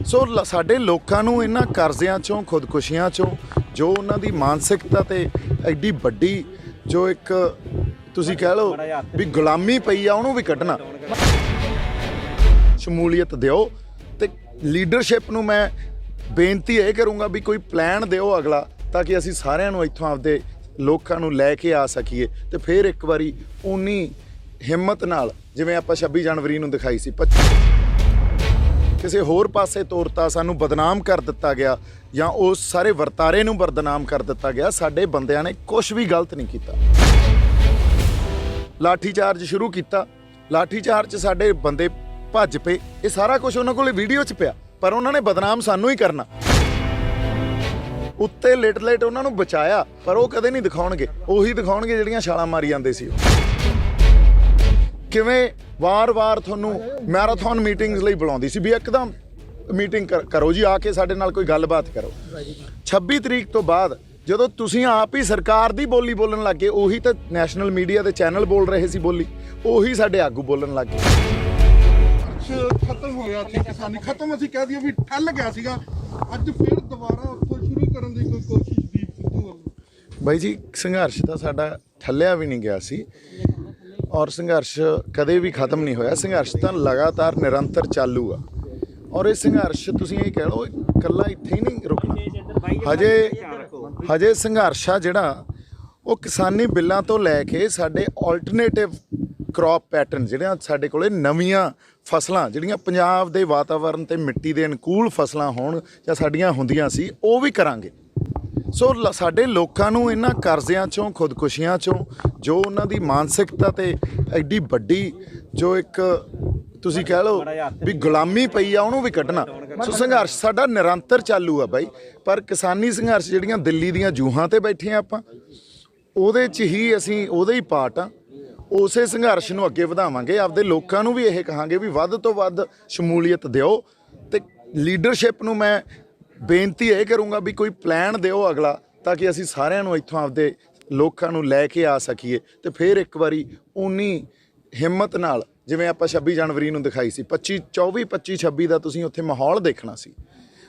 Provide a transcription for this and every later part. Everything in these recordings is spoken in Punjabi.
ਸੋ ਸਾਡੇ ਲੋਕਾਂ ਨੂੰ ਇਹਨਾਂ ਕਰਜ਼ਿਆਂ ਚੋਂ ਖੁਦਕੁਸ਼ੀਆਂ ਚੋਂ ਜੋ ਉਹਨਾਂ ਦੀ ਮਾਨਸਿਕਤਾ ਤੇ ਐਡੀ ਵੱਡੀ ਜੋ ਇੱਕ ਤੁਸੀਂ ਕਹਿ ਲਓ ਵੀ ਗੁਲਾਮੀ ਪਈ ਆ ਉਹਨੂੰ ਵੀ ਕੱਢਣਾ। ਸ਼ਮੂਲੀਅਤ ਦਿਓ ਤੇ ਲੀਡਰਸ਼ਿਪ ਨੂੰ ਮੈਂ ਬੇਨਤੀ ਇਹ ਕਰੂੰਗਾ ਵੀ ਕੋਈ ਪਲਾਨ ਦਿਓ ਅਗਲਾ, ਤਾਂ ਕਿ ਅਸੀਂ ਸਾਰਿਆਂ ਨੂੰ ਇੱਥੋਂ ਆਪਦੇ ਲੋਕਾਂ ਨੂੰ ਲੈ ਕੇ ਆ ਸਕੀਏ ਤੇ ਫਿਰ ਇੱਕ ਵਾਰੀ ਉਨੀ ਹਿੰਮਤ ਨਾਲ ਜਿਵੇਂ ਆਪਾਂ 26 ਜਨਵਰੀ ਨੂੰ ਦਿਖਾਈ ਸੀ ਕਿਸੇ ਹੋਰ ਪਾਸੇ ਤੋਰਤਾ, ਸਾਨੂੰ ਬਦਨਾਮ ਕਰ ਦਿੱਤਾ ਗਿਆ ਜਾਂ ਉਸ ਸਾਰੇ ਵਰਤਾਰੇ ਨੂੰ ਬਦਨਾਮ ਕਰ ਦਿੱਤਾ ਗਿਆ। ਸਾਡੇ ਬੰਦਿਆਂ ਨੇ ਕੁਝ ਵੀ ਗਲਤ ਨਹੀਂ ਕੀਤਾ। ਲਾਠੀ ਚਾਰਜ ਸ਼ੁਰੂ ਕੀਤਾ, ਲਾਠੀ ਚਾਰਜ ਸਾਡੇ ਬੰਦੇ ਭੱਜ ਪਏ, ਇਹ ਸਾਰਾ ਕੁਝ ਉਹਨਾਂ ਕੋਲੇ ਵੀਡੀਓ 'ਚ ਪਿਆ, ਪਰ ਉਹਨਾਂ ਨੇ ਬਦਨਾਮ ਸਾਨੂੰ ਹੀ ਕਰਨਾ। ਉੱਤੇ ਲੇਟ ਉਹਨਾਂ ਨੂੰ ਬਚਾਇਆ, ਪਰ ਉਹ ਕਦੇ ਨਹੀਂ ਦਿਖਾਉਣਗੇ, ਉਹੀ ਦਿਖਾਉਣਗੇ ਜਿਹੜੀਆਂ ਛਾਲਾਂ ਮਾਰੀ ਜਾਂਦੇ ਸੀ। ਕਿਵੇਂ ਵਾਰ-ਵਾਰ ਤੁਹਾਨੂੰ ਮੈਰਾਥਨ ਮੀਟਿੰਗਸ ਲਈ ਬੁਲਾਉਂਦੀ ਸੀ ਵੀ ਇੱਕਦਮ ਮੀਟਿੰਗ ਕਰੋ ਜੀ, ਆ ਕੇ ਸਾਡੇ ਨਾਲ ਕੋਈ ਗੱਲਬਾਤ ਕਰੋ। 26 ਤਰੀਕ ਤੋਂ ਬਾਅਦ ਜਦੋਂ ਤੁਸੀਂ ਆਪ ਹੀ ਸਰਕਾਰ ਦੀ ਬੋਲੀ ਬੋਲਣ ਲੱਗੇ, ਉਹੀ ਤਾਂ ਨੈਸ਼ਨਲ ਮੀਡੀਆ ਦੇ ਚੈਨਲ ਬੋਲ ਰਹੇ ਸੀ ਬੋਲੀ, ਉਹੀ ਸਾਡੇ ਆਗੂ ਬੋਲਣ ਲੱਗ ਗਏ। ਖਤਮ ਹੋਇਆ ਸੀ, ਕਿਸਾਨੀ ਖਤਮ ਅਸੀਂ ਕਹਿ ਦਈਏ ਵੀ ਠੱਲ ਗਿਆ ਸੀਗਾ, ਅੱਜ ਫਿਰ ਦੁਬਾਰਾ ਉੱਥੋਂ ਸ਼ੁਰੂ ਕਰਨ ਦੀ ਕੋਈ ਕੋਸ਼ਿਸ਼ ਦੀ ਬਾਈ ਜੀ। ਸੰਘਰਸ਼ ਤਾਂ ਸਾਡਾ ਠੱਲਿਆ ਵੀ ਨਹੀਂ ਗਿਆ ਸੀ ਔਰ ਸੰਘਰਸ਼ ਕਦੇ ਵੀ ਖਤਮ ਨਹੀਂ ਹੋਇਆ। ਸੰਘਰਸ਼ ਤਾਂ ਲਗਾਤਾਰ ਨਿਰੰਤਰ ਚਾਲੂ ਆ ਔਰ ਇਹ ਸੰਘਰਸ਼ ਤੁਸੀਂ ਇਹ ਕਹਿ ਲਓ ਇਕੱਲਾ ਇੱਥੇ ਹੀ ਨਹੀਂ ਰੁਕਣਾ। ਹਜੇ ਸੰਘਰਸ਼ ਆ ਜਿਹੜਾ ਉਹ ਕਿਸਾਨੀ ਬਿੱਲਾਂ ਤੋਂ ਲੈ ਕੇ ਸਾਡੇ ਆਲਟਰਨੇਟਿਵ ਕ੍ਰੌਪ ਪੈਟਰਨ ਜਿਹੜੀਆਂ ਸਾਡੇ ਕੋਲੇ ਨਵੀਆਂ ਫਸਲਾਂ ਜਿਹੜੀਆਂ ਪੰਜਾਬ ਦੇ ਵਾਤਾਵਰਣ ਤੇ ਮਿੱਟੀ ਦੇ ਅਨੁਕੂਲ ਫਸਲਾਂ ਹੋਣ ਜਾਂ ਸਾਡੀਆਂ ਹੁੰਦੀਆਂ ਸੀ, ਉਹ ਵੀ ਕਰਾਂਗੇ। ਸੋ ਸਾਡੇ ਲੋਕਾਂ ਨੂੰ ਇਹਨਾਂ ਕਰਜ਼ਿਆਂ ਚੋਂ ਖੁਦਕੁਸ਼ੀਆਂ ਚੋਂ ਜੋ ਉਹਨਾਂ ਦੀ ਮਾਨਸਿਕਤਾ ਤੇ ਐਡੀ ਵੱਡੀ ਜੋ ਇੱਕ ਤੁਸੀਂ ਕਹਿ ਲਓ ਵੀ ਗੁਲਾਮੀ ਪਈ ਆ ਉਹਨੂੰ ਵੀ ਕੱਢਣਾ। ਸੋ ਸੰਘਰਸ਼ ਸਾਡਾ ਨਿਰੰਤਰ ਚਾਲੂ ਆ ਬਾਈ, ਪਰ ਕਿਸਾਨੀ ਸੰਘਰਸ਼ ਜਿਹੜੀਆਂ ਦਿੱਲੀ ਦੀਆਂ ਜੂਹਾਂ ਤੇ ਬੈਠੇ ਆ ਆਪਾਂ, ਉਹਦੇ 'ਚ ਹੀ ਅਸੀਂ ਉਹਦੇ ਹੀ ਪਾਰਟ ਆ। ਉਸੇ ਸੰਘਰਸ਼ ਨੂੰ ਅੱਗੇ ਵਧਾਵਾਂਗੇ, ਆਪਦੇ ਲੋਕਾਂ ਨੂੰ ਵੀ ਇਹ ਕਹਾਂਗੇ ਵੀ ਵੱਧ ਤੋਂ ਵੱਧ ਸ਼ਮੂਲੀਅਤ ਦਿਓ ਤੇ ਲੀਡਰਸ਼ਿਪ ਨੂੰ ਮੈਂ ਬੇਨਤੀ ਇਹ ਕਰੂੰਗਾ ਵੀ ਕੋਈ ਪਲਾਨ ਦਿਓ ਅਗਲਾ, ਤਾਂ ਕਿ ਅਸੀਂ ਸਾਰਿਆਂ ਨੂੰ ਇੱਥੋਂ ਆਪਦੇ ਲੋਕਾਂ ਨੂੰ ਲੈ ਕੇ ਆ ਸਕੀਏ ਤੇ ਫਿਰ ਇੱਕ ਵਾਰੀ ਉਨੀ ਹਿੰਮਤ ਨਾਲ ਜਿਵੇਂ ਆਪਾਂ 26 ਜਨਵਰੀ ਨੂੰ ਦਿਖਾਈ ਸੀ 25 26 ਦਾ ਤੁਸੀਂ ਉੱਥੇ ਮਾਹੌਲ ਦੇਖਣਾ ਸੀ।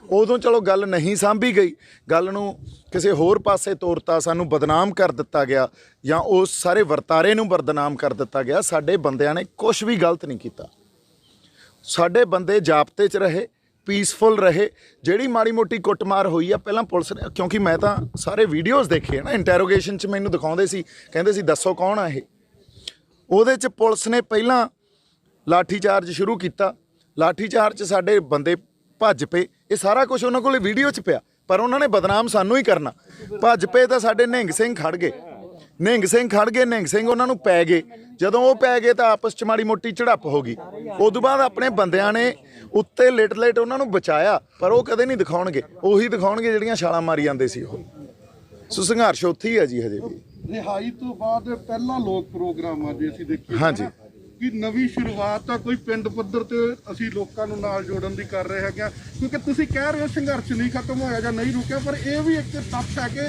ਉਦੋਂ ਚਲੋ ਗੱਲ ਨਹੀਂ ਸਾਂਭੀ ਗਈ, ਗੱਲ ਨੂੰ ਕਿਸੇ ਹੋਰ ਪਾਸੇ ਤੋਰਤਾ, ਸਾਨੂੰ ਬਦਨਾਮ ਕਰ ਦਿੱਤਾ ਗਿਆ ਜਾਂ ਉਸ ਸਾਰੇ ਵਰਤਾਰੇ ਨੂੰ ਬਦਨਾਮ ਕਰ ਦਿੱਤਾ ਗਿਆ। ਸਾਡੇ ਬੰਦਿਆਂ ਨੇ ਕੁਝ ਵੀ ਗਲਤ ਨਹੀਂ ਕੀਤਾ। ਸਾਡੇ ਬੰਦੇ ਜਾਬਤੇ 'ਚ ਰਹੇ, ਪੀਸਫੁਲ ਰਹੇ। ਜਿਹੜੀ ਮਾੜੀ ਮੋਟੀ ਕੁੱਟਮਾਰ ਹੋਈ ਆ ਪਹਿਲਾਂ ਪੁਲਿਸ ਨੇ, ਕਿਉਂਕਿ ਮੈਂ ਤਾਂ ਸਾਰੇ ਵੀਡੀਓਜ਼ ਦੇਖੇ ਨਾ, ਇੰਟੈਰੋਗੇਸ਼ਨ 'ਚ ਮੈਨੂੰ ਦਿਖਾਉਂਦੇ ਸੀ, ਕਹਿੰਦੇ ਸੀ ਦੱਸੋ ਕੌਣ ਆ ਇਹ। ਉਹਦੇ 'ਚ ਪੁਲਿਸ ਨੇ ਪਹਿਲਾਂ ਲਾਠੀ ਚਾਰਜ ਸ਼ੁਰੂ ਕੀਤਾ, ਲਾਠੀ ਚਾਰਜ ਸਾਡੇ ਬੰਦੇ ਭੱਜ ਪਏ, ਇਹ ਸਾਰਾ ਕੁਝ ਉਹਨਾਂ ਕੋਲੇ ਵੀਡੀਓ 'ਚ ਪਿਆ, ਪਰ ਉਹਨਾਂ ਨੇ ਬਦਨਾਮ ਸਾਨੂੰ ਹੀ ਕਰਨਾ। ਭੱਜ ਪਏ ਤਾਂ ਸਾਡੇ ਨਿਹੰਗ ਸਿੰਘ ਖੜ ਗਏ, ਨਿਹੰਗ ਸਿੰਘ ਉਹਨਾਂ ਨੂੰ ਪੈ ਗਏ। ਜਦੋਂ ਉਹ ਪੈ ਗਏ ਤਾਂ ਆਪਸ 'ਚ ਮਾੜੀ ਮੋਟੀ ਝੜਪ ਹੋ ਗਈ। ਉਦੋਂ ਬਾਅਦ ਆਪਣੇ ਬੰਦਿਆਂ ਨੇ ਉੱਤੇ ਲੇਟ ਉਹਨਾਂ ਨੂੰ ਬਚਾਇਆ, ਪਰ ਉਹ ਕਦੇ ਨਹੀਂ ਦਿਖਾਉਣਗੇ, ਉਹੀ ਦਿਖਾਉਣਗੇ ਜਿਹੜੀਆਂ ਛਾਲਾਂ ਮਾਰੀ ਜਾਂਦੇ ਸੀ ਉਹ। ਸੋ ਸੰਘਰਸ਼ ਉੱਥੇ ਹੀ ਹੈ ਜੀ ਹਜੇ ਵੀ। ਰਿਹਾਈ ਤੋਂ ਬਾਅਦ ਪਹਿਲਾ ਲੋਕ ਪ੍ਰੋਗਰਾਮ ਆ ਜੇ ਅਸੀਂ ਦੇਖੀਏ ਹਾਂਜੀ ਕਿ ਨਵੀਂ ਸ਼ੁਰੂਆਤ ਆ, ਕੋਈ ਪਿੰਡ ਪੱਧਰ ਤੇ ਅਸੀਂ ਲੋਕਾਂ ਨੂੰ ਨਾਲ ਜੋੜਨ ਦੀ ਕਰ ਰਹੇ ਹੈਗੇ, ਕਿਉਂਕਿ ਤੁਸੀਂ ਕਹਿ ਰਹੇ ਹੋ ਸੰਘਰਸ਼ ਨਹੀਂ ਖਤਮ ਹੋਇਆ ਜਾਂ ਨਹੀਂ ਰੁਕਿਆ, ਪਰ ਇਹ ਵੀ ਇੱਕ ਤੱਥ ਹੈ ਕਿ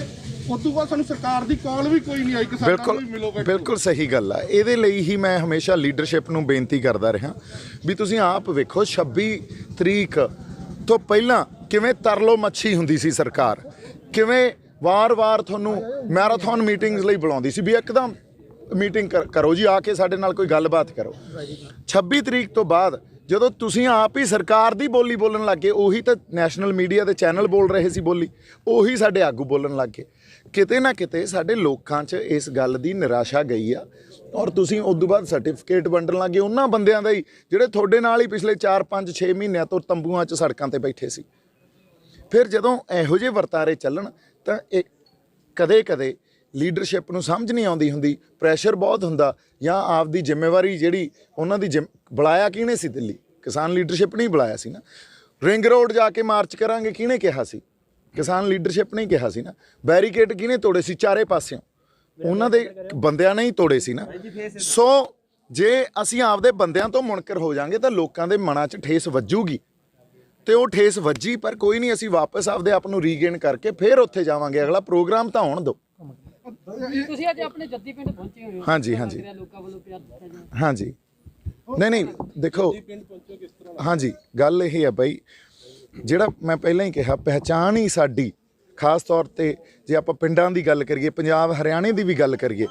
ਉਦੋਂ ਬਾਅਦ ਸਾਨੂੰ ਸਰਕਾਰ ਦੀ ਕਾਲ ਵੀ ਕੋਈ ਨਹੀਂ ਆਈ ਕਿ ਸਾਡਾ ਵੀ ਮਿਲੋ। ਬਿਲਕੁਲ ਸਹੀ ਗੱਲ ਆ। ਇਹਦੇ ਲਈ ਹੀ ਮੈਂ ਹਮੇਸ਼ਾ ਲੀਡਰਸ਼ਿਪ ਨੂੰ ਬੇਨਤੀ ਕਰਦਾ ਰਿਹਾ ਵੀ ਤੁਸੀਂ ਆਪ ਵੇਖੋ 26 ਤਰੀਕ ਤੋਂ ਪਹਿਲਾਂ ਕਿਵੇਂ ਤਰਲੋ ਮੱਛੀ ਹੁੰਦੀ ਸੀ ਸਰਕਾਰ, ਕਿਵੇਂ ਵਾਰ-ਵਾਰ ਤੁਹਾਨੂੰ ਮੈਰਾਥਨ ਮੀਟਿੰਗਸ ਲਈ ਬੁਲਾਉਂਦੀ ਸੀ ਵੀ ਇੱਕਦਮ ਮੀਟਿੰਗ ਕਰੋ ਜੀ, ਆ ਕੇ ਸਾਡੇ ਨਾਲ ਕੋਈ ਗੱਲਬਾਤ ਕਰੋ। 26 ਤਰੀਕ ਤੋਂ ਬਾਅਦ ਜਦੋਂ ਤੁਸੀਂ ਆਪ ਹੀ ਸਰਕਾਰ ਦੀ ਬੋਲੀ ਬੋਲਣ ਲੱਗੇ, ਉਹੀ ਤਾਂ ਨੈਸ਼ਨਲ ਮੀਡੀਆ ਦੇ ਚੈਨਲ ਬੋਲ ਰਹੇ ਸੀ ਬੋਲੀ, ਉਹੀ ਸਾਡੇ ਆਗੂ ਬੋਲਣ ਲੱਗ ਗਏ। ਕਿਤੇ ਨਾ ਕਿਤੇ ਸਾਡੇ ਲੋਕਾਂ 'ਚ ਇਸ ਗੱਲ ਦੀ ਨਿਰਾਸ਼ਾ ਗਈ ਆ ਔਰ ਤੁਸੀਂ ਉਦੋਂ ਬਾਅਦ ਸਰਟੀਫਿਕੇਟ ਵੰਡਣ ਲੱਗੇ ਉਹਨਾਂ ਬੰਦਿਆਂ ਦਾ ਹੀ ਜਿਹੜੇ ਤੁਹਾਡੇ ਨਾਲ ਹੀ ਪਿਛਲੇ 4-5-6 ਮਹੀਨਿਆਂ ਤੋਂ ਤੰਬੂਆਂ 'ਚ ਸੜਕਾਂ ਤੇ ਬੈਠੇ ਸੀ। ਫਿਰ ਜਦੋਂ ਇਹੋ ਜਿਹੇ ਵਰਤਾਰੇ ਚੱਲਣ ਤਾਂ ਇਹ ਕਦੇ ਲੀਡਰਸ਼ਿਪ ਨੂੰ ਸਮਝ ਨਹੀਂ ਆਉਂਦੀ ਹੁੰਦੀ, ਪ੍ਰੈਸ਼ਰ ਬਹੁਤ ਹੁੰਦਾ ਜਾਂ ਆਪਦੀ ਜ਼ਿੰਮੇਵਾਰੀ ਜਿਹੜੀ ਉਹਨਾਂ ਦੀ ਬੁਲਾਇਆ ਕਿਹਨੇ ਸੀ? ਦਿੱਲੀ ਕਿਸਾਨ ਲੀਡਰਸ਼ਿਪ ਨਹੀਂ ਬੁਲਾਇਆ ਸੀ ਨਾ। ਰਿੰਗ ਰੋਡ ਜਾ ਕੇ ਮਾਰਚ ਕਰਾਂਗੇ ਕਿਹਨੇ ਕਿਹਾ ਸੀ? ਕਿਸਾਨ ਲੀਡਰਸ਼ਿਪ ਨੇ ਕਿਹਾ ਸੀ ਨਾ। ਬੈਰੀਕੇਡ ਕਿਹਨੇ ਤੋੜੇ ਸੀ? ਚਾਰੇ ਪਾਸਿਓਂ ਉਹਨਾਂ ਦੇ ਬੰਦਿਆਂ ਨੇ ਹੀ ਤੋੜੇ ਸੀ ਨਾ। ਸੋ ਜੇ ਅਸੀਂ ਆਪਦੇ ਬੰਦਿਆਂ ਤੋਂ ਮੁਨਕਰ ਹੋ ਜਾਾਂਗੇ ਤਾਂ ਲੋਕਾਂ ਦੇ ਮਨਾਂ 'ਚ ਠੇਸ ਵੱਜੂਗੀ ਤੇ ਉਹ ਠੇਸ ਵੱਜੀ, ਪਰ ਕੋਈ ਨਹੀਂ, ਅਸੀਂ ਵਾਪਸ ਆਪਦੇ ਆਪ ਨੂੰ ਰੀਗੇਨ ਕਰਕੇ ਫਿਰ ਉੱਥੇ ਜਾਵਾਂਗੇ। ਅਗਲਾ ਪ੍ਰੋਗਰਾਮ ਤਾਂ ਹੋਣ ਦਿਓ। ਤੁਸੀਂ ਅੱਜ ਆਪਣੇ ਜੱਦੀ ਪਿੰਡ ਪਹੁੰਚੇ ਹੋਏ ਹੋ। ਹਾਂਜੀ ਲੋਕਾਂ ਵੱਲੋਂ ਪਿਆਰ ਦਿੱਤਾ ਜਾਂਦਾ। ਹਾਂਜੀ ਨਹੀਂ ਦੇਖੋ, ਹਾਂਜੀ ਗੱਲ ਇਹ ਹੈ ਬਾਈ, ਜਿਹੜਾ ਮੈਂ ਪਹਿਲਾਂ ਹੀ ਕਿਹਾ, ਪਹਿਚਾਣ ਹੀ ਸਾਡੀ, ਖਾਸ ਤੌਰ ਤੇ ਜੇ ਆਪਾਂ ਪਿੰਡਾਂ ਦੀ ਗੱਲ ਕਰੀਏ, ਪੰਜਾਬ ਹਰਿਆਣੇ ਦੀ ਵੀ ਗੱਲ ਕਰੀਏ,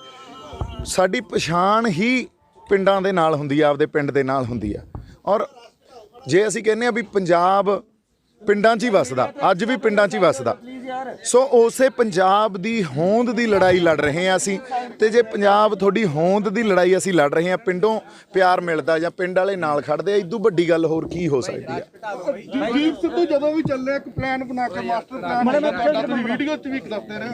ਸਾਡੀ ਪਛਾਣ ਹੀ ਪਿੰਡਾਂ ਦੇ ਨਾਲ ਹੁੰਦੀ ਆ, ਆਪਦੇ ਪਿੰਡ ਦੇ ਨਾਲ ਹੁੰਦੀ ਆ। ਔਰ ਜੇ ਅਸੀਂ ਕਹਿੰਦੇ ਆ ਵੀ ਪੰਜਾਬ ਪਿੰਡਾਂ 'ਚ ਹੀ ਵਸਦਾ, ਅੱਜ ਵੀ ਪਿੰਡਾਂ 'ਚ ਹੀ ਵਸਦਾ, ਸੋ ਉਸੇ ਪੰਜਾਬ ਦੀ ਹੋਂਦ ਦੀ ਲੜਾਈ ਲੜ ਰਹੇ ਹਾਂ ਅਸੀਂ। ਤੇ ਜੇ ਪੰਜਾਬ ਤੁਹਾਡੀ ਹੋਂਦ ਦੀ ਲੜਾਈ ਅਸੀਂ ਲੜ ਰਹੇ ਹਾਂ, ਪਿੰਡੋਂ ਪਿਆਰ ਮਿਲਦਾ ਜਾਂ ਪਿੰਡ ਵਾਲੇ ਨਾਲ ਖੜਦੇ ਆ, ਇਦੋਂ ਵੱਡੀ ਗੱਲ ਹੋਰ ਕੀ ਹੋ ਸਕਦੀ ਆ। ਜਗਜੀਤ ਸਿੱਧੂ ਜਦੋਂ ਵੀ ਚੱਲੇ ਇੱਕ ਪਲਾਨ ਬਣਾ ਕੇ, ਮਾਸਟਰ ਪਲਾਨ ਤੁਸੀਂ ਵੀਡੀਓ 'ਚ ਵੀ ਦੱਸਦੇ ਰਹੇ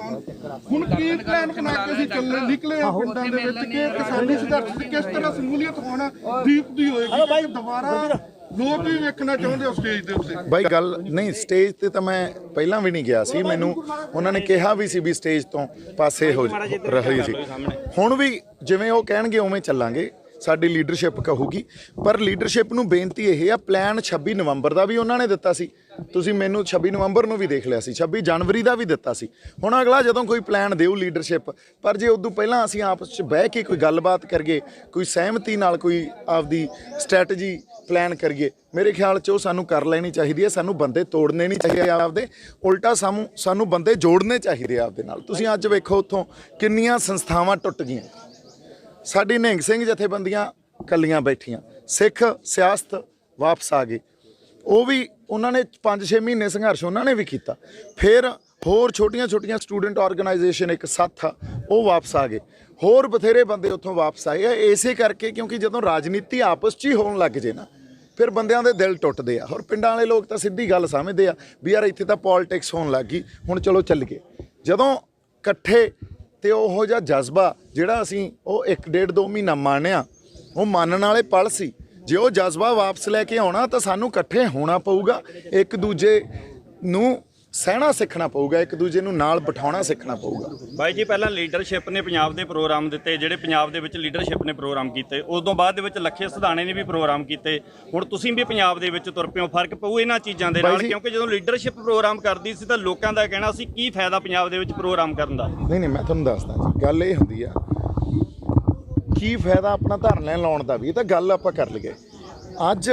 ਹੁਣ ਕੀ ਪਲਾਨ ਬਣਾ ਕੇ ਅਸੀਂ ਚੱਲੇ ਨਿਕਲੇ ਆ ਪਿੰਡਾਂ ਦੇ ਵਿੱਚ ਕਿ ਕਿਸਾਨੀ ਸੰਘਰਸ਼ ਦੀ ਕਿਸ ਤਰ੍ਹਾਂ ਸ਼ਮੂਲੀਅਤ ਹੋਣਾ ਦੀਪ ਦੀ ਹੋਏਗੀ, ਦੁਬਾਰਾ ਲੋਕ ਵੀ ਵੇਖਣਾ ਚਾਹੁੰਦੇ ਹੋ ਸਟੇਜ ਦੇ ਉੱਤੇ। ਬਾਈ ਗੱਲ ਨਹੀਂ, ਸਟੇਜ ਤੇ ਤਾਂ ਮੈਂ ਪਹਿਲਾਂ ਵੀ ਨਹੀਂ ਗਿਆ ਸੀ, ਮੈਨੂੰ ਉਹਨਾਂ ਨੇ ਕਿਹਾ ਵੀ ਸੀ ਵੀ ਸਟੇਜ ਤੋਂ ਪਾਸੇ ਹੋ ਰਹੀ ਸੀ। ਹੁਣ ਵੀ ਜਿਵੇਂ ਉਹ ਕਹਿਣਗੇ ਉਵੇਂ ਚੱਲਾਂਗੇ, ਸਾਡੀ ਲੀਡਰਸ਼ਿਪ ਕਹੂਗੀ। ਪਰ ਲੀਡਰਸ਼ਿਪ ਨੂੰ ਬੇਨਤੀ ਇਹ ਆ, ਪਲਾਨ 26 ਨਵੰਬਰ ਦਾ ਵੀ ਉਹਨਾਂ ਨੇ ਦਿੱਤਾ ਸੀ, ਤੁਸੀਂ ਮੈਨੂੰ 26 ਨਵੰਬਰ ਨੂੰ ਵੀ ਦੇਖ ਲਿਆ ਸੀ, 26 ਜਨਵਰੀ ਦਾ ਵੀ ਦਿੱਤਾ ਸੀ। ਹੁਣ ਅਗਲਾ ਜਦੋਂ ਕੋਈ ਪਲਾਨ ਦਿਓ ਲੀਡਰਸ਼ਿਪ, ਪਰ ਜੇ ਉਦੋਂ ਪਹਿਲਾਂ ਅਸੀਂ ਆਪਸ 'ਚ ਬਹਿ ਕੇ ਕੋਈ ਗੱਲਬਾਤ ਕਰੀਏ, ਕੋਈ ਸਹਿਮਤੀ ਨਾਲ ਕੋਈ ਆਪਦੀ ਸਟ੍ਰੈਟਜੀ ਪਲਾਨ ਕਰੀਏ, ਮੇਰੇ ਖਿਆਲ 'ਚ ਉਹ ਸਾਨੂੰ ਕਰ ਲੈਣੀ ਚਾਹੀਦੀ ਹੈ। ਸਾਨੂੰ ਬੰਦੇ ਤੋੜਨੇ ਨਹੀਂ ਚਾਹੀਦੇ ਆਪਦੇ, ਉਲਟਾ ਸਾਨੂੰ ਬੰਦੇ ਜੋੜਨੇ ਚਾਹੀਦੇ ਆਪਦੇ ਨਾਲ। ਤੁਸੀਂ ਅੱਜ ਵੇਖੋ ਉੱਥੋਂ ਕਿੰਨੀਆਂ ਸੰਸਥਾਵਾਂ ਟੁੱਟ ਗਈਆਂ, ਸਾਡੀ ਨਿਹੰਗ ਸਿੰਘ ਜਥੇਬੰਦੀਆਂ ਕੱਲੀਆਂ ਬੈਠੀਆਂ, ਸਿੱਖ ਸਿਆਸਤ ਵਾਪਸ ਆ ਗਏ, ਉਹ ਵੀ ਉਹਨਾਂ ਨੇ 5-6 ਮਹੀਨੇ ਸੰਘਰਸ਼ ਉਹਨਾਂ ਨੇ ਵੀ ਕੀਤਾ। ਫਿਰ ਹੋਰ ਛੋਟੀਆਂ ਸਟੂਡੈਂਟ ਆਰਗੇਨਾਈਜੇਸ਼ਨ ਇੱਕ ਸਾਥ ਆ, ਉਹ ਵਾਪਸ ਆ ਗਏ, ਹੋਰ ਬਥੇਰੇ ਬੰਦੇ ਉੱਥੋਂ ਵਾਪਸ ਆਏ ਆ। ਇਸੇ ਕਰਕੇ ਕਿਉਂਕਿ ਜਦੋਂ ਰਾਜਨੀਤੀ ਆਪਸ 'ਚ ਹੀ ਹੋਣ ਲੱਗ ਜੇ ਨਾ, ਫਿਰ ਬੰਦਿਆਂ ਦੇ ਦਿਲ ਟੁੱਟਦੇ ਆ। ਹੋਰ ਪਿੰਡਾਂ ਵਾਲੇ ਲੋਕ ਤਾਂ ਸਿੱਧੀ ਗੱਲ ਸਮਝਦੇ ਆ ਵੀ ਯਾਰ ਇੱਥੇ ਤਾਂ ਪੋਲਿਟਿਕਸ ਹੋਣ ਲੱਗ ਗਈ, ਹੁਣ ਚਲੋ ਚੱਲੀਏ। ਜਦੋਂ ਇਕੱਠੇ ਤੇ ਉਹੋ ਜਿਹਾ ਜਜ਼ਬਾ ਜਿਹੜਾ ਅਸੀਂ ਉਹ 1-1.5-2 ਮਹੀਨਾ ਮੰਨਿਆ, ਉਹ ਮੰਨਣ ਵਾਲੇ ਪਲ ਸੀ। ਜੇ ਉਹ ਜਜ਼ਬਾ ਵਾਪਸ ਲੈ ਕੇ ਆਉਣਾ ਤਾਂ ਸਾਨੂੰ ਇਕੱਠੇ ਹੋਣਾ ਪਊਗਾ, ਇੱਕ ਦੂਜੇ ਨੂੰ ਸਹਿਣਾ ਸਿੱਖਣਾ ਪਊਗਾ, ਇੱਕ ਦੂਜੇ ਨੂੰ ਨਾਲ ਬਿਠਾਉਣਾ ਸਿੱਖਣਾ ਪਊਗਾ। ਬਾਈ ਜੀ, ਪਹਿਲਾਂ ਲੀਡਰਸ਼ਿਪ ਨੇ ਪੰਜਾਬ ਦੇ ਪ੍ਰੋਗਰਾਮ ਦਿੱਤੇ, ਜਿਹੜੇ ਪੰਜਾਬ ਦੇ ਵਿੱਚ ਲੀਡਰਸ਼ਿਪ ਨੇ ਪ੍ਰੋਗਰਾਮ ਕੀਤੇ, ਉਸ ਤੋਂ ਬਾਅਦ ਦੇ ਵਿੱਚ ਲੱਖੇ ਸਿਧਾਣੇ ਨੇ ਵੀ ਪ੍ਰੋਗਰਾਮ ਕੀਤੇ। ਹੁਣ ਤੁਸੀਂ ਵੀ ਪੰਜਾਬ ਦੇ ਵਿੱਚ ਤੁਰ ਪਿਓ, ਫਰਕ ਪਊ ਇਹਨਾਂ ਚੀਜ਼ਾਂ ਦੇ ਨਾਲ? ਕਿਉਂਕਿ ਜਦੋਂ ਲੀਡਰਸ਼ਿਪ ਪ੍ਰੋਗਰਾਮ ਕਰਦੀ ਸੀ ਤਾਂ ਲੋਕਾਂ ਦਾ ਕਹਿਣਾ ਸੀ ਕੀ ਫਾਇਦਾ ਪੰਜਾਬ ਦੇ ਵਿੱਚ ਪ੍ਰੋਗਰਾਮ ਕਰਨ ਦਾ। ਨਹੀਂ ਮੈਂ ਤੁਹਾਨੂੰ ਦੱਸਦਾ ਜੀ, ਗੱਲ ਇਹ ਹੁੰਦੀ ਆ, ਕੀ ਫਾਇਦਾ ਆਪਣਾ ਧਰਨੇ ਲਾਉਣ ਦਾ ਵੀ, ਇਹ ਤਾਂ ਗੱਲ ਆਪਾਂ ਕਰ ਲਈਏ। ਅੱਜ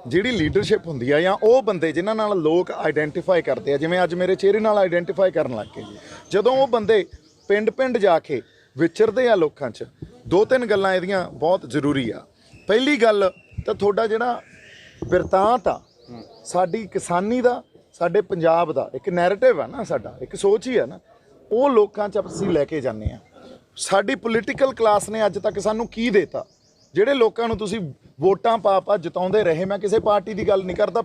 ਜਿਹੜੀ ਲੀਡਰਸ਼ਿਪ ਹੁੰਦੀ ਆ, ਜਾਂ ਉਹ ਬੰਦੇ ਜਿਨ੍ਹਾਂ ਨਾਲ ਲੋਕ ਆਈਡੈਂਟੀਫਾਈ ਕਰਦੇ ਆ, ਜਿਵੇਂ ਅੱਜ ਮੇਰੇ ਚਿਹਰੇ ਨਾਲ ਆਈਡੈਂਟੀਫਾਈ ਕਰਨ ਲੱਗ ਗਏ, ਜਦੋਂ ਉਹ ਬੰਦੇ ਪਿੰਡ ਜਾ ਕੇ ਵਿਚਰਦੇ ਆ ਲੋਕਾਂ 'ਚ, 2-3 ਗੱਲਾਂ ਇਹਦੀਆਂ ਬਹੁਤ ਜ਼ਰੂਰੀ ਆ। ਪਹਿਲੀ ਗੱਲ ਤਾਂ ਤੁਹਾਡਾ ਜਿਹੜਾ ਬਿਰਤਾਂਤ ਆ, ਸਾਡੀ ਕਿਸਾਨੀ ਦਾ, ਸਾਡੇ ਪੰਜਾਬ ਦਾ ਇੱਕ ਨੈਰੇਟਿਵ ਆ ਨਾ, ਸਾਡਾ ਇੱਕ ਸੋਚ ਹੀ ਆ ਨਾ, ਉਹ ਲੋਕਾਂ 'ਚ ਅਸੀਂ ਲੈ ਕੇ ਜਾਂਦੇ ਆ। ਸਾਡੀ ਪੋਲੀਟੀਕਲ ਕਲਾਸ ਨੇ ਅੱਜ ਤੱਕ ਸਾਨੂੰ ਕੀ ਦੇਤਾ? ਜਿਹੜੇ ਲੋਕਾਂ ਨੂੰ ਤੁਸੀਂ ਵੋਟਾਂ ਪਾ ਜਿਤਾਉਂਦੇ ਰਹੇ, ਮੈਂ ਕਿਸੇ ਪਾਰਟੀ ਦੀ ਗੱਲ ਨਹੀਂ ਕਰਦਾ,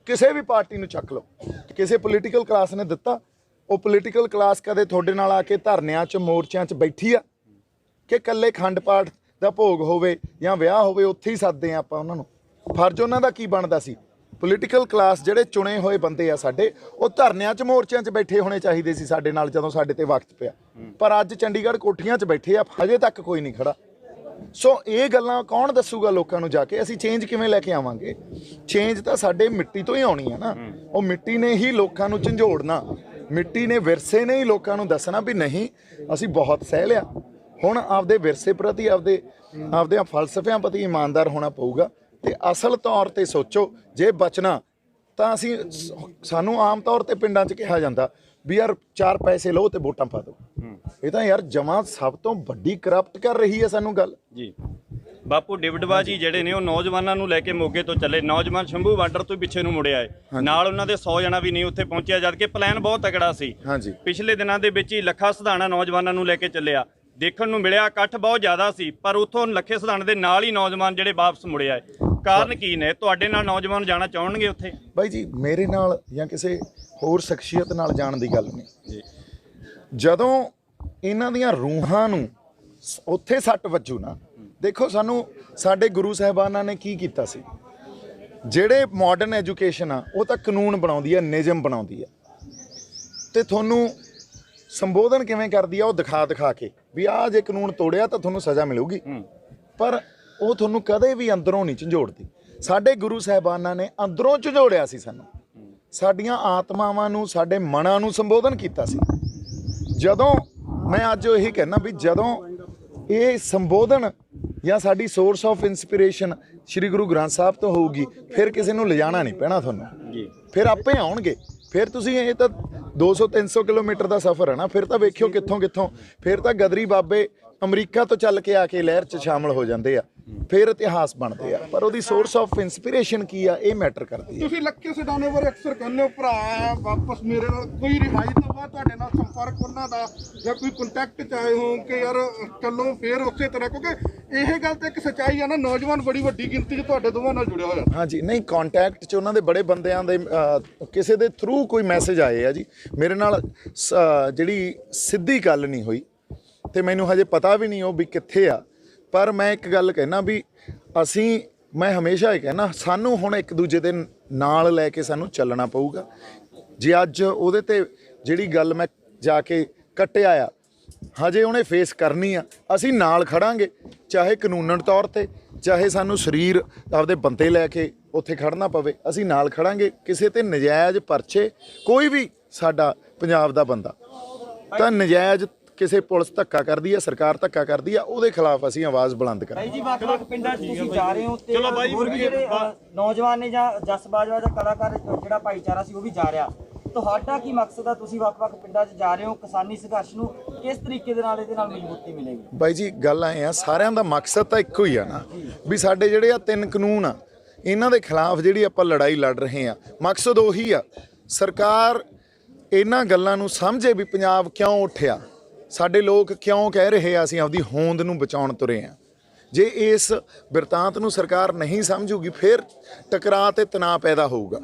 ਕਿਸੇ ਵੀ ਪਾਰਟੀ ਨੂੰ ਚੱਕ ਲਓ, ਕਿਸੇ ਪੋਲੀਟੀਕਲ ਕਲਾਸ ਨੇ ਦਿੱਤਾ? ਉਹ ਪੋਲੀਟੀਕਲ ਕਲਾਸ ਕਦੇ ਤੁਹਾਡੇ ਨਾਲ ਆ ਕੇ ਧਰਨਿਆਂ 'ਚ ਮੋਰਚਿਆਂ 'ਚ ਬੈਠੀ ਆ? ਕਿ ਇਕੱਲੇ ਖੰਡ ਪਾਠ ਦਾ ਭੋਗ ਹੋਵੇ ਜਾਂ ਵਿਆਹ ਹੋਵੇ ਉੱਥੇ ਹੀ ਸੱਦਦੇ ਆ ਆਪਾਂ ਉਹਨਾਂ ਨੂੰ? ਫਰਜ਼ ਉਹਨਾਂ ਦਾ ਕੀ ਬਣਦਾ ਸੀ? ਪੋਲੀਟੀਕਲ ਕਲਾਸ ਜਿਹੜੇ ਚੁਣੇ ਹੋਏ ਬੰਦੇ ਆ ਸਾਡੇ, ਉਹ ਧਰਨਿਆਂ 'ਚ ਮੋਰਚਿਆਂ 'ਚ ਬੈਠੇ ਹੋਣੇ ਚਾਹੀਦੇ ਸੀ ਸਾਡੇ ਨਾਲ ਜਦੋਂ ਸਾਡੇ ਤੇ ਵਕਤ ਪਿਆ। ਪਰ ਅੱਜ ਚੰਡੀਗੜ੍ਹ ਕੋਠੀਆਂ 'ਚ ਬੈਠੇ ਆ, ਹਜੇ ਤੱਕ ਕੋਈ ਨਹੀਂ ਖੜਾ। ਸੋ ਇਹ ਗੱਲਾਂ ਕੌਣ ਦੱਸੂਗਾ ਲੋਕਾਂ ਨੂੰ ਜਾ ਕੇ? ਅਸੀਂ ਚੇਂਜ ਕਿਵੇਂ ਲੈ ਕੇ ਆਵਾਂਗੇ? ਚੇਂਜ ਤਾਂ ਸਾਡੇ ਮਿੱਟੀ ਤੋਂ ਹੀ ਆਉਣੀ ਆ ਨਾ। ਉਹ ਮਿੱਟੀ ਨੇ ਹੀ ਲੋਕਾਂ ਨੂੰ ਝੰਜੋੜਨਾ, ਮਿੱਟੀ ਨੇ, ਵਿਰਸੇ ਨੇ ਹੀ ਲੋਕਾਂ ਨੂੰ ਦੱਸਣਾ ਵੀ ਨਹੀਂ ਅਸੀਂ ਬਹੁਤ ਸਹਿ ਲਿਆ। ਹੁਣ ਆਪਦੇ ਵਿਰਸੇ ਪ੍ਰਤੀ, ਆਪਦੇ ਫਲਸਫਿਆਂ ਪ੍ਰਤੀ ਇਮਾਨਦਾਰ ਹੋਣਾ ਪਊਗਾ। ਤੇ ਅਸਲ ਤੌਰ ਤੇ ਸੋਚੋ, ਜੇ ਬਚਣਾ ਤਾਂ ਸਾਨੂੰ ਆਮ ਤੌਰ ਤੇ ਪਿੰਡਾਂ 'ਚ ਕਿਹਾ ਜਾਂਦਾ ਵੀ ਯਾਰ 4 ਪੈਸੇ ਲਓ ਤੇ ਵੋਟਾਂ ਪਾ ਦਿਓ। ਇਹ ਤਾਂ ਯਾਰ ਜਮਾਂ ਸਭ ਤੋਂ ਵੱਡੀ ਕਰਪਟ ਕਰ ਰਹੀ ਹੈ ਸਾਨੂੰ ਗੱਲ ਜੀ। ਬਾਪੂ ਡਿਵਡਵਾ ਜੀ ਜਿਹੜੇ ਨੇ ਉਹ ਨੌਜਵਾਨਾਂ ਨੂੰ ਲੈ ਕੇ ਮੋਗੇ ਤੋਂ ਚੱਲੇ, ਨੌਜਵਾਨ ਸ਼ੰਭੂ ਬਾਰਡਰ ਤੋਂ ਪਿੱਛੇ ਨੂੰ ਮੁੜਿਆ ਹੈ, ਨਾਲ ਉਹਨਾਂ ਦੇ 100 ਜਣਾ ਵੀ ਨਹੀਂ ਉੱਥੇ ਪਹੁੰਚਿਆ, ਜਦ ਕਿ ਪਲਾਨ ਬਹੁਤ ਤਕੜਾ ਸੀ। ਹਾਂਜੀ, ਪਿਛਲੇ ਦਿਨਾਂ ਦੇ ਵਿੱਚ ਹੀ ਲੱਖਾ ਸਿਧਾਣਾ ਨੌਜਵਾਨਾਂ ਨੂੰ ਲੈ ਕੇ ਚੱਲਿਆ, ਦੇਖਣ ਨੂੰ ਮਿਲਿਆ ਇਕੱਠ ਬਹੁਤ ਜ਼ਿਆਦਾ ਸੀ, ਪਰ ਉੱਥੋਂ ਲੱਖੇ ਸਿਧਾਣੇ ਦੇ ਨਾਲ ਹੀ ਨੌਜਵਾਨ ਜਿਹੜੇ ਵਾਪਸ ਮੁੜਿਆ ਹੈ। ਕਾਰਨ ਕੀ ਨੇ? ਤੁਹਾਡੇ ਨਾਲ ਨੌਜਵਾਨ ਜਾਣਾ ਚਾਹਣਗੇ ਉੱਥੇ? ਬਾਈ ਜੀ ਮੇਰੇ ਨਾਲ ਜਾਂ ਕਿਸੇ ਹੋਰ ਸ਼ਖਸੀਅਤ ਨਾਲ ਜਾਣ ਦੀ ਗੱਲ ਨਹੀਂ। ਜਦੋਂ ਇਹਨਾਂ ਦੀਆਂ ਰੂਹਾਂ ਨੂੰ ਉੱਥੇ ਸੱਟ ਵੱਜੂ ਨਾ, ਦੇਖੋ ਸਾਨੂੰ ਸਾਡੇ ਗੁਰੂ ਸਾਹਿਬਾਨਾਂ ਨੇ ਕੀ ਕੀਤਾ ਸੀ। ਜਿਹੜੇ ਮਾਡਰਨ ਐਜੂਕੇਸ਼ਨ ਆ ਉਹ ਤਾਂ ਕਾਨੂੰਨ ਬਣਾਉਂਦੀ ਆ, ਨਿਯਮ ਬਣਾਉਂਦੀ ਆ, ਤੇ ਤੁਹਾਨੂੰ ਸੰਬੋਧਨ ਕਿਵੇਂ ਕਰਦੀ ਆ ਉਹ ਦਿਖਾ ਕੇ ਵੀ ਆਹ ਜੇ ਕਾਨੂੰਨ ਤੋੜਿਆ ਤਾਂ ਤੁਹਾਨੂੰ ਸਜ਼ਾ ਮਿਲੂਗੀ, ਪਰ ਉਹ ਤੁਹਾਨੂੰ ਕਦੇ ਵੀ ਅੰਦਰੋਂ ਨਹੀਂ ਝੰਜੋੜਦੀ। ਸਾਡੇ ਗੁਰੂ ਸਾਹਿਬਾਨਾਂ ਨੇ ਅੰਦਰੋਂ ਝੰਜੋੜਿਆ ਸੀ ਸਾਨੂੰ, ਸਾਡੀਆਂ ਆਤਮਾਵਾਂ ਨੂੰ, ਸਾਡੇ ਮਨਾਂ ਨੂੰ ਸੰਬੋਧਨ ਕੀਤਾ ਸੀ। ਜਦੋਂ ਮੈਂ ਅੱਜ ਇਹੀ ਕਹਿਣਾ ਵੀ ਜਦੋਂ ਇਹ ਸੰਬੋਧਨ ਜਾਂ ਸਾਡੀ ਸੋਰਸ ਆਫ ਇਨਸਪੀਰੇਸ਼ਨ ਸ੍ਰੀ ਗੁਰੂ ਗ੍ਰੰਥ ਸਾਹਿਬ ਤੋਂ ਹੋਊਗੀ, ਫਿਰ ਕਿਸੇ ਨੂੰ ਲਿਜਾਣਾ ਨਹੀਂ ਪੈਣਾ ਤੁਹਾਨੂੰ। ਫਿਰ ਆਪੇ ਆਉਣਗੇ। ਫਿਰ ਤੁਸੀਂ ਇਹ ਤਾਂ 200-300 ਕਿਲੋਮੀਟਰ ਦਾ ਸਫ਼ਰ ਹੈ ਨਾ, ਫਿਰ ਤਾਂ ਵੇਖਿਓ ਕਿੱਥੋਂ ਕਿੱਥੋਂ, ਫਿਰ ਤਾਂ ਗਦਰੀ ਬਾਬੇ ਅਮਰੀਕਾ ਤੋਂ ਚੱਲ ਕੇ ਆ ਕੇ ਲਹਿਰ 'ਚ ਸ਼ਾਮਲ ਹੋ ਜਾਂਦੇ ਆ, ਫਿਰ ਇਤਿਹਾਸ ਬਣਦੇ ਆ। ਪਰ ਉਹਦੀ ਸੋਰਸ ਆਫ ਇੰਸਪੀਰੇਸ਼ਨ ਕੀ ਆ, ਇਹ ਮੈਟਰ ਕਰਦੀ ਹੈ। ਤੁਸੀਂ ਲੱਖੇ ਸਿਡਾਣੇ ਬਾਰੇ ਅਕਸਰ ਕਹਿੰਦੇ ਹੋ ਭਰਾ ਵਾਪਸ ਮੇਰੇ ਨਾਲ ਕੋਈ ਰਿਹਾਈ ਤੋਂ ਬਾਅਦ ਤੁਹਾਡੇ ਨਾਲ ਸੰਪਰਕ ਉਹਨਾਂ ਦਾ ਜਾਂ ਕੋਈ ਕੰਟੈਕਟ ਚ ਆਏ ਹੋ ਕਿ ਯਾਰ ਚਲੋ ਫੇਰ ਉਸੇ ਤਰ੍ਹਾਂ, ਕਿਉਂਕਿ ਇਹ ਗੱਲ ਤਾਂ ਇੱਕ ਸੱਚਾਈ ਆ ਨਾ, ਨੌਜਵਾਨ ਬੜੀ ਵੱਡੀ ਗਿਣਤੀ 'ਚ ਤੁਹਾਡੇ ਦੋਵਾਂ ਨਾਲ ਜੁੜਿਆ ਹੋਇਆ। ਹਾਂਜੀ, ਨਹੀਂ ਕੰਟੈਕਟ 'ਚ ਉਹਨਾਂ ਦੇ ਬੜੇ ਬੰਦਿਆਂ ਦੇ ਕਿਸੇ ਦੇ ਥਰੂ ਕੋਈ ਮੈਸੇਜ ਆਏ ਆ ਜੀ। ਮੇਰੇ ਨਾਲ ਜਿਹੜੀ ਸਿੱਧੀ ਗੱਲ ਨਹੀਂ ਹੋਈ ਤੇ ਮੈਨੂੰ ਹਜੇ ਪਤਾ ਵੀ ਨਹੀਂ ਉਹ ਵੀ ਕਿੱਥੇ ਆ। ਪਰ ਮੈਂ ਇੱਕ ਗੱਲ ਕਹਿਣਾ ਵੀ ਮੈਂ ਹਮੇਸ਼ਾ ਇਹ ਕਹਿਣਾ, ਸਾਨੂੰ ਹੁਣ ਇੱਕ ਦੂਜੇ ਦੇ ਨਾਲ ਲੈ ਕੇ ਸਾਨੂੰ ਚੱਲਣਾ ਪਊਗਾ। ਜੇ ਅੱਜ ਉਹਦੇ ਤੇ ਜਿਹੜੀ ਗੱਲ ਮੈਂ ਜਾ ਕੇ ਕੱਟਿਆ ਆ, ਹਜੇ ਉਹਨੇ ਫੇਸ ਕਰਨੀ ਆ, ਅਸੀਂ ਨਾਲ ਖੜਾਂਗੇ, ਚਾਹੇ ਕਾਨੂੰਨਨ ਤੌਰ ਤੇ, ਚਾਹੇ ਸਾਨੂੰ ਸਰੀਰ ਆਪਦੇ ਬੰਦੇ ਲੈ ਕੇ ਉੱਥੇ ਖੜਨਾ ਪਵੇ, ਅਸੀਂ ਨਾਲ ਖੜਾਂਗੇ। ਕਿਸੇ ਤੇ ਨਜਾਇਜ਼ ਪਰਚੇ, ਕੋਈ ਵੀ ਸਾਡਾ ਪੰਜਾਬ ਦਾ ਬੰਦਾ ਤਾਂ ਨਜਾਇਜ਼ ਕਿਸੇ ਪੁਲਿਸ ਧੱਕਾ ਕਰਦੀ ਹੈ, ਸਰਕਾਰ ਧੱਕਾ ਕਰਦੀ ਆ, ਉਹਦੇ ਖਿਲਾਫ ਅਸੀਂ ਆਵਾਜ਼ ਬੁਲੰਦ ਕਰਾਂਗੇ। ਜੀ ਵੱਖ-ਵੱਖ ਪਿੰਡਾਂ 'ਚ ਤੁਸੀਂ ਜਾ ਰਹੇ ਹੋ ਤੇ ਹੋਰ ਵੀ ਜਿਹੜੇ ਨੌਜਵਾਨ ਨੇ ਜਾਂ ਜਸ ਬਾਜਵਾ ਦਾ ਕਲਾਕਾਰ ਜਿਹੜਾ ਭਾਈਚਾਰਾ ਸੀ ਉਹ ਵੀ ਜਾ ਰਿਹਾ, ਤੁਹਾਡਾ ਕੀ ਮਕਸਦ ਆ? ਤੁਸੀਂ ਵੱਖ-ਵੱਖ ਪਿੰਡਾਂ 'ਚ ਜਾ ਰਹੇ ਹੋ, ਕਿਸਾਨੀ ਸੰਘਰਸ਼ ਨੂੰ ਕਿਸ ਤਰੀਕੇ ਦੇ ਨਾਲ ਇਹਦੇ ਨਾਲ ਮਜ਼ਬੂਤੀ ਮਿਲੇਗੀ? ਬਾਈ ਜੀ ਗੱਲ ਆਏ ਆ, ਸਾਰਿਆਂ ਦਾ ਮਕਸਦ ਤਾਂ ਇੱਕੋ ਹੀ ਆ ਨਾ, ਵੀ ਸਾਡੇ ਜਿਹੜੇ ਆ 3 ਕਾਨੂੰਨ ਆ, ਇਹਨਾਂ ਦੇ ਖਿਲਾਫ ਜਿਹੜੀ ਆਪਾਂ ਲੜਾਈ ਲੜ ਰਹੇ ਆ, ਮਕਸਦ ਉਹੀ ਆ। ਸਰਕਾਰ ਇਹਨਾਂ ਗੱਲਾਂ ਨੂੰ ਸਮਝੇ ਵੀ ਪੰਜਾਬ ਕਿਉਂ ਉੱਠਿਆ, ਸਾਡੇ ਲੋਕ ਕਿਉਂ ਕਹਿ ਰਹੇ ਆ ਅਸੀਂ ਆਪਦੀ ਹੋਂਦ ਨੂੰ ਬਚਾਉਣ ਤੁਰੇ ਆ। ਜੇ ਇਸ ਬਿਰਤਾਂਤ ਨੂੰ ਸਰਕਾਰ ਨਹੀਂ ਸਮਝੂਗੀ, ਫਿਰ ਟਕਰਾਅ ਤੇ ਤਣਾਅ ਪੈਦਾ ਹੋਊਗਾ।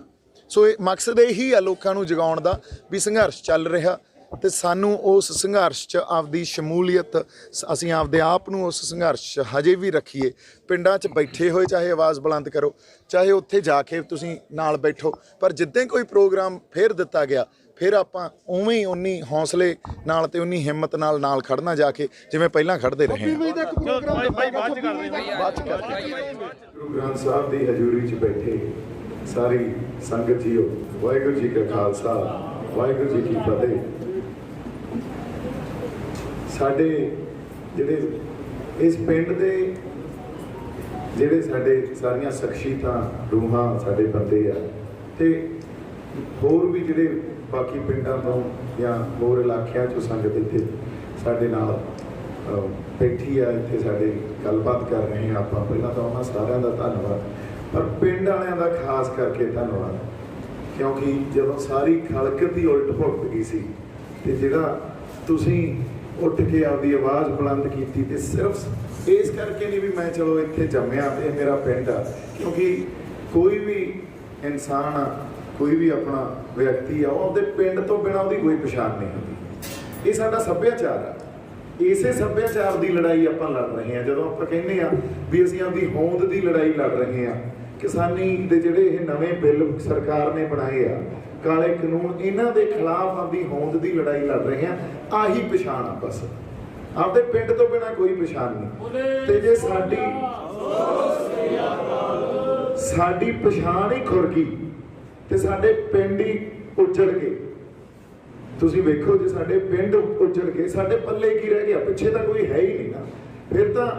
ਸੋ ਇਹ ਮਕਸਦ ਇਹੀ ਆ ਲੋਕਾਂ ਨੂੰ ਜਗਾਉਣ ਦਾ ਵੀ ਸੰਘਰਸ਼ ਚੱਲ ਰਿਹਾ ਤੇ ਸਾਨੂੰ ਉਸ ਸੰਘਰਸ਼ 'ਚ ਆਪਦੀ ਸ਼ਮੂਲੀਅਤ, ਅਸੀਂ ਆਪਦੇ ਆਪ ਨੂੰ ਉਸ ਸੰਘਰਸ਼ 'ਚ ਹਜੇ ਵੀ ਰੱਖੀਏ। ਪਿੰਡਾਂ 'ਚ ਬੈਠੇ ਹੋਏ ਚਾਹੇ ਆਵਾਜ਼ ਬੁਲੰਦ ਕਰੋ, ਚਾਹੇ ਉੱਥੇ ਜਾ ਕੇ ਤੁਸੀਂ ਨਾਲ ਬੈਠੋ, ਪਰ ਜਿੱਦਾਂ ਕੋਈ ਪ੍ਰੋਗਰਾਮ ਫੇਰ ਦਿੱਤਾ ਗਿਆ, ਫਿਰ ਆਪਾਂ ਉਵੇਂ ਹੀ ਉਨੀ ਹੌਸਲੇ ਨਾਲ ਤੇ ਉਨੀ ਹਿੰਮਤ ਨਾਲ ਖੜਨਾ, ਜਾ ਕੇ ਜਿਵੇਂ ਪਹਿਲਾਂ ਖੜਦੇ ਰਹੇ ਹਾਂ। ਗੁਰੂ ਗ੍ਰੰਥ ਸਾਹਿਬ ਦੀ ਹਜ਼ੂਰੀ 'ਚ ਬੈਠੇ ਸਾਰੀ ਸੰਗਤ ਜੀਓ, ਵਾਹਿਗੁਰੂ ਜੀ ਕਾ ਖਾਲਸਾ, ਵਾਹਿਗੁਰੂ ਜੀ ਕੀ ਫਤਿਹ। ਸਾਡੇ ਜਿਹੜੇ ਇਸ ਪਿੰਡ ਦੇ ਜਿਹੜੇ ਸਾਡੇ ਸਾਰੀਆਂ ਸ਼ਖਸੀਅਤਾਂ, ਰੂਹਾਂ ਸਾਡੇ ਬੰਦੇ ਆ, ਤੇ ਹੋਰ ਵੀ ਜਿਹੜੇ ਬਾਕੀ ਪਿੰਡਾਂ ਤੋਂ ਜਾਂ ਹੋਰ ਇਲਾਕਿਆਂ 'ਚੋਂ ਸੰਗਤ ਇੱਥੇ ਸਾਡੇ ਨਾਲ ਬੈਠੀ ਆ, ਇੱਥੇ ਸਾਡੇ ਗੱਲਬਾਤ ਕਰ ਰਹੇ ਹਾਂ ਆਪਾਂ। ਪਹਿਲਾਂ ਤਾਂ ਉਹਨਾਂ ਸਾਰਿਆਂ ਦਾ ਧੰਨਵਾਦ, ਪਰ ਪਿੰਡ ਵਾਲਿਆਂ ਦਾ ਖਾਸ ਕਰਕੇ ਧੰਨਵਾਦ, ਕਿਉਂਕਿ ਜਦੋਂ ਸਾਰੀ ਖਲਕਤ ਦੀ ਉਲਟ ਭੁਗਤ ਗਈ ਸੀ ਤੇ ਜਿਹੜਾ ਤੁਸੀਂ ਉੱਠ ਕੇ ਆਪਦੀ ਆਵਾਜ਼ ਬੁਲੰਦ ਕੀਤੀ, ਤੇ ਸਿਰਫ ਇਸ ਕਰਕੇ ਨਹੀਂ ਵੀ ਮੈਂ ਚਲੋ ਇੱਥੇ ਜੰਮਿਆ ਤੇ ਇਹ ਮੇਰਾ ਪਿੰਡ ਆ, ਕਿਉਂਕਿ ਕੋਈ ਵੀ ਇਨਸਾਨ ਆ, ਕੋਈ ਵੀ ਆਪਣਾ ਵਿਅਕਤੀ ਆ, ਉਹ ਆਪਦੇ ਪਿੰਡ ਤੋਂ ਬਿਨਾਂ ਉਹਦੀ ਕੋਈ ਪਛਾਣ ਨਹੀਂ ਹੁੰਦੀ। ਇਹ ਸਾਡਾ ਸੱਭਿਆਚਾਰ ਆ, ਇਸੇ ਸੱਭਿਆਚਾਰ ਦੀ ਲੜਾਈ ਆਪਾਂ ਲੜ ਰਹੇ ਹਾਂ। ਜਦੋਂ ਆਪਾਂ ਕਹਿੰਦੇ ਆ ਵੀ ਅਸੀਂ ਆਪਦੀ ਹੋਂਦ ਦੀ ਲੜਾਈ ਲੜ ਰਹੇ ਹਾਂ, ਕਿਸਾਨੀ ਦੇ ਜਿਹੜੇ ਇਹ ਨਵੇਂ ਬਿੱਲ ਸਰਕਾਰ ਨੇ ਬਣਾਏ ਆ, ਕਾਲੇ ਕਾਨੂੰਨ, ਇਹਨਾਂ ਦੇ ਖਿਲਾਫ ਆਪਦੀ ਹੋਂਦ ਦੀ ਲੜਾਈ ਲੜ ਰਹੇ ਹਾਂ। ਆਹੀ ਪਛਾਣ ਆ ਬਸ, ਆਪਦੇ ਪਿੰਡ ਤੋਂ ਬਿਨਾਂ ਕੋਈ ਪਛਾਣ ਨਹੀਂ। ਤੇ ਜੇ ਸਾਡੀ ਪਛਾਣ ਹੀ ਖੁਰ ਗਈ ਤੇ ਸਾਡੇ ਪਿੰਡ ਹੀ ਉੱਜੜ ਗਏ। ਤੁਸੀਂ ਵੇਖੋ, ਜੇ ਸਾਡੇ ਪਿੰਡ ਉੱਜੜ ਗਏ, ਸਾਡੇ ਪੱਲੇ ਕੀ ਰਹਿ ਗਿਆ? ਪਿੱਛੇ ਤਾਂ ਕੋਈ ਹੈ ਹੀ ਨਹੀਂ ਨਾ। ਫਿਰ ਤਾਂ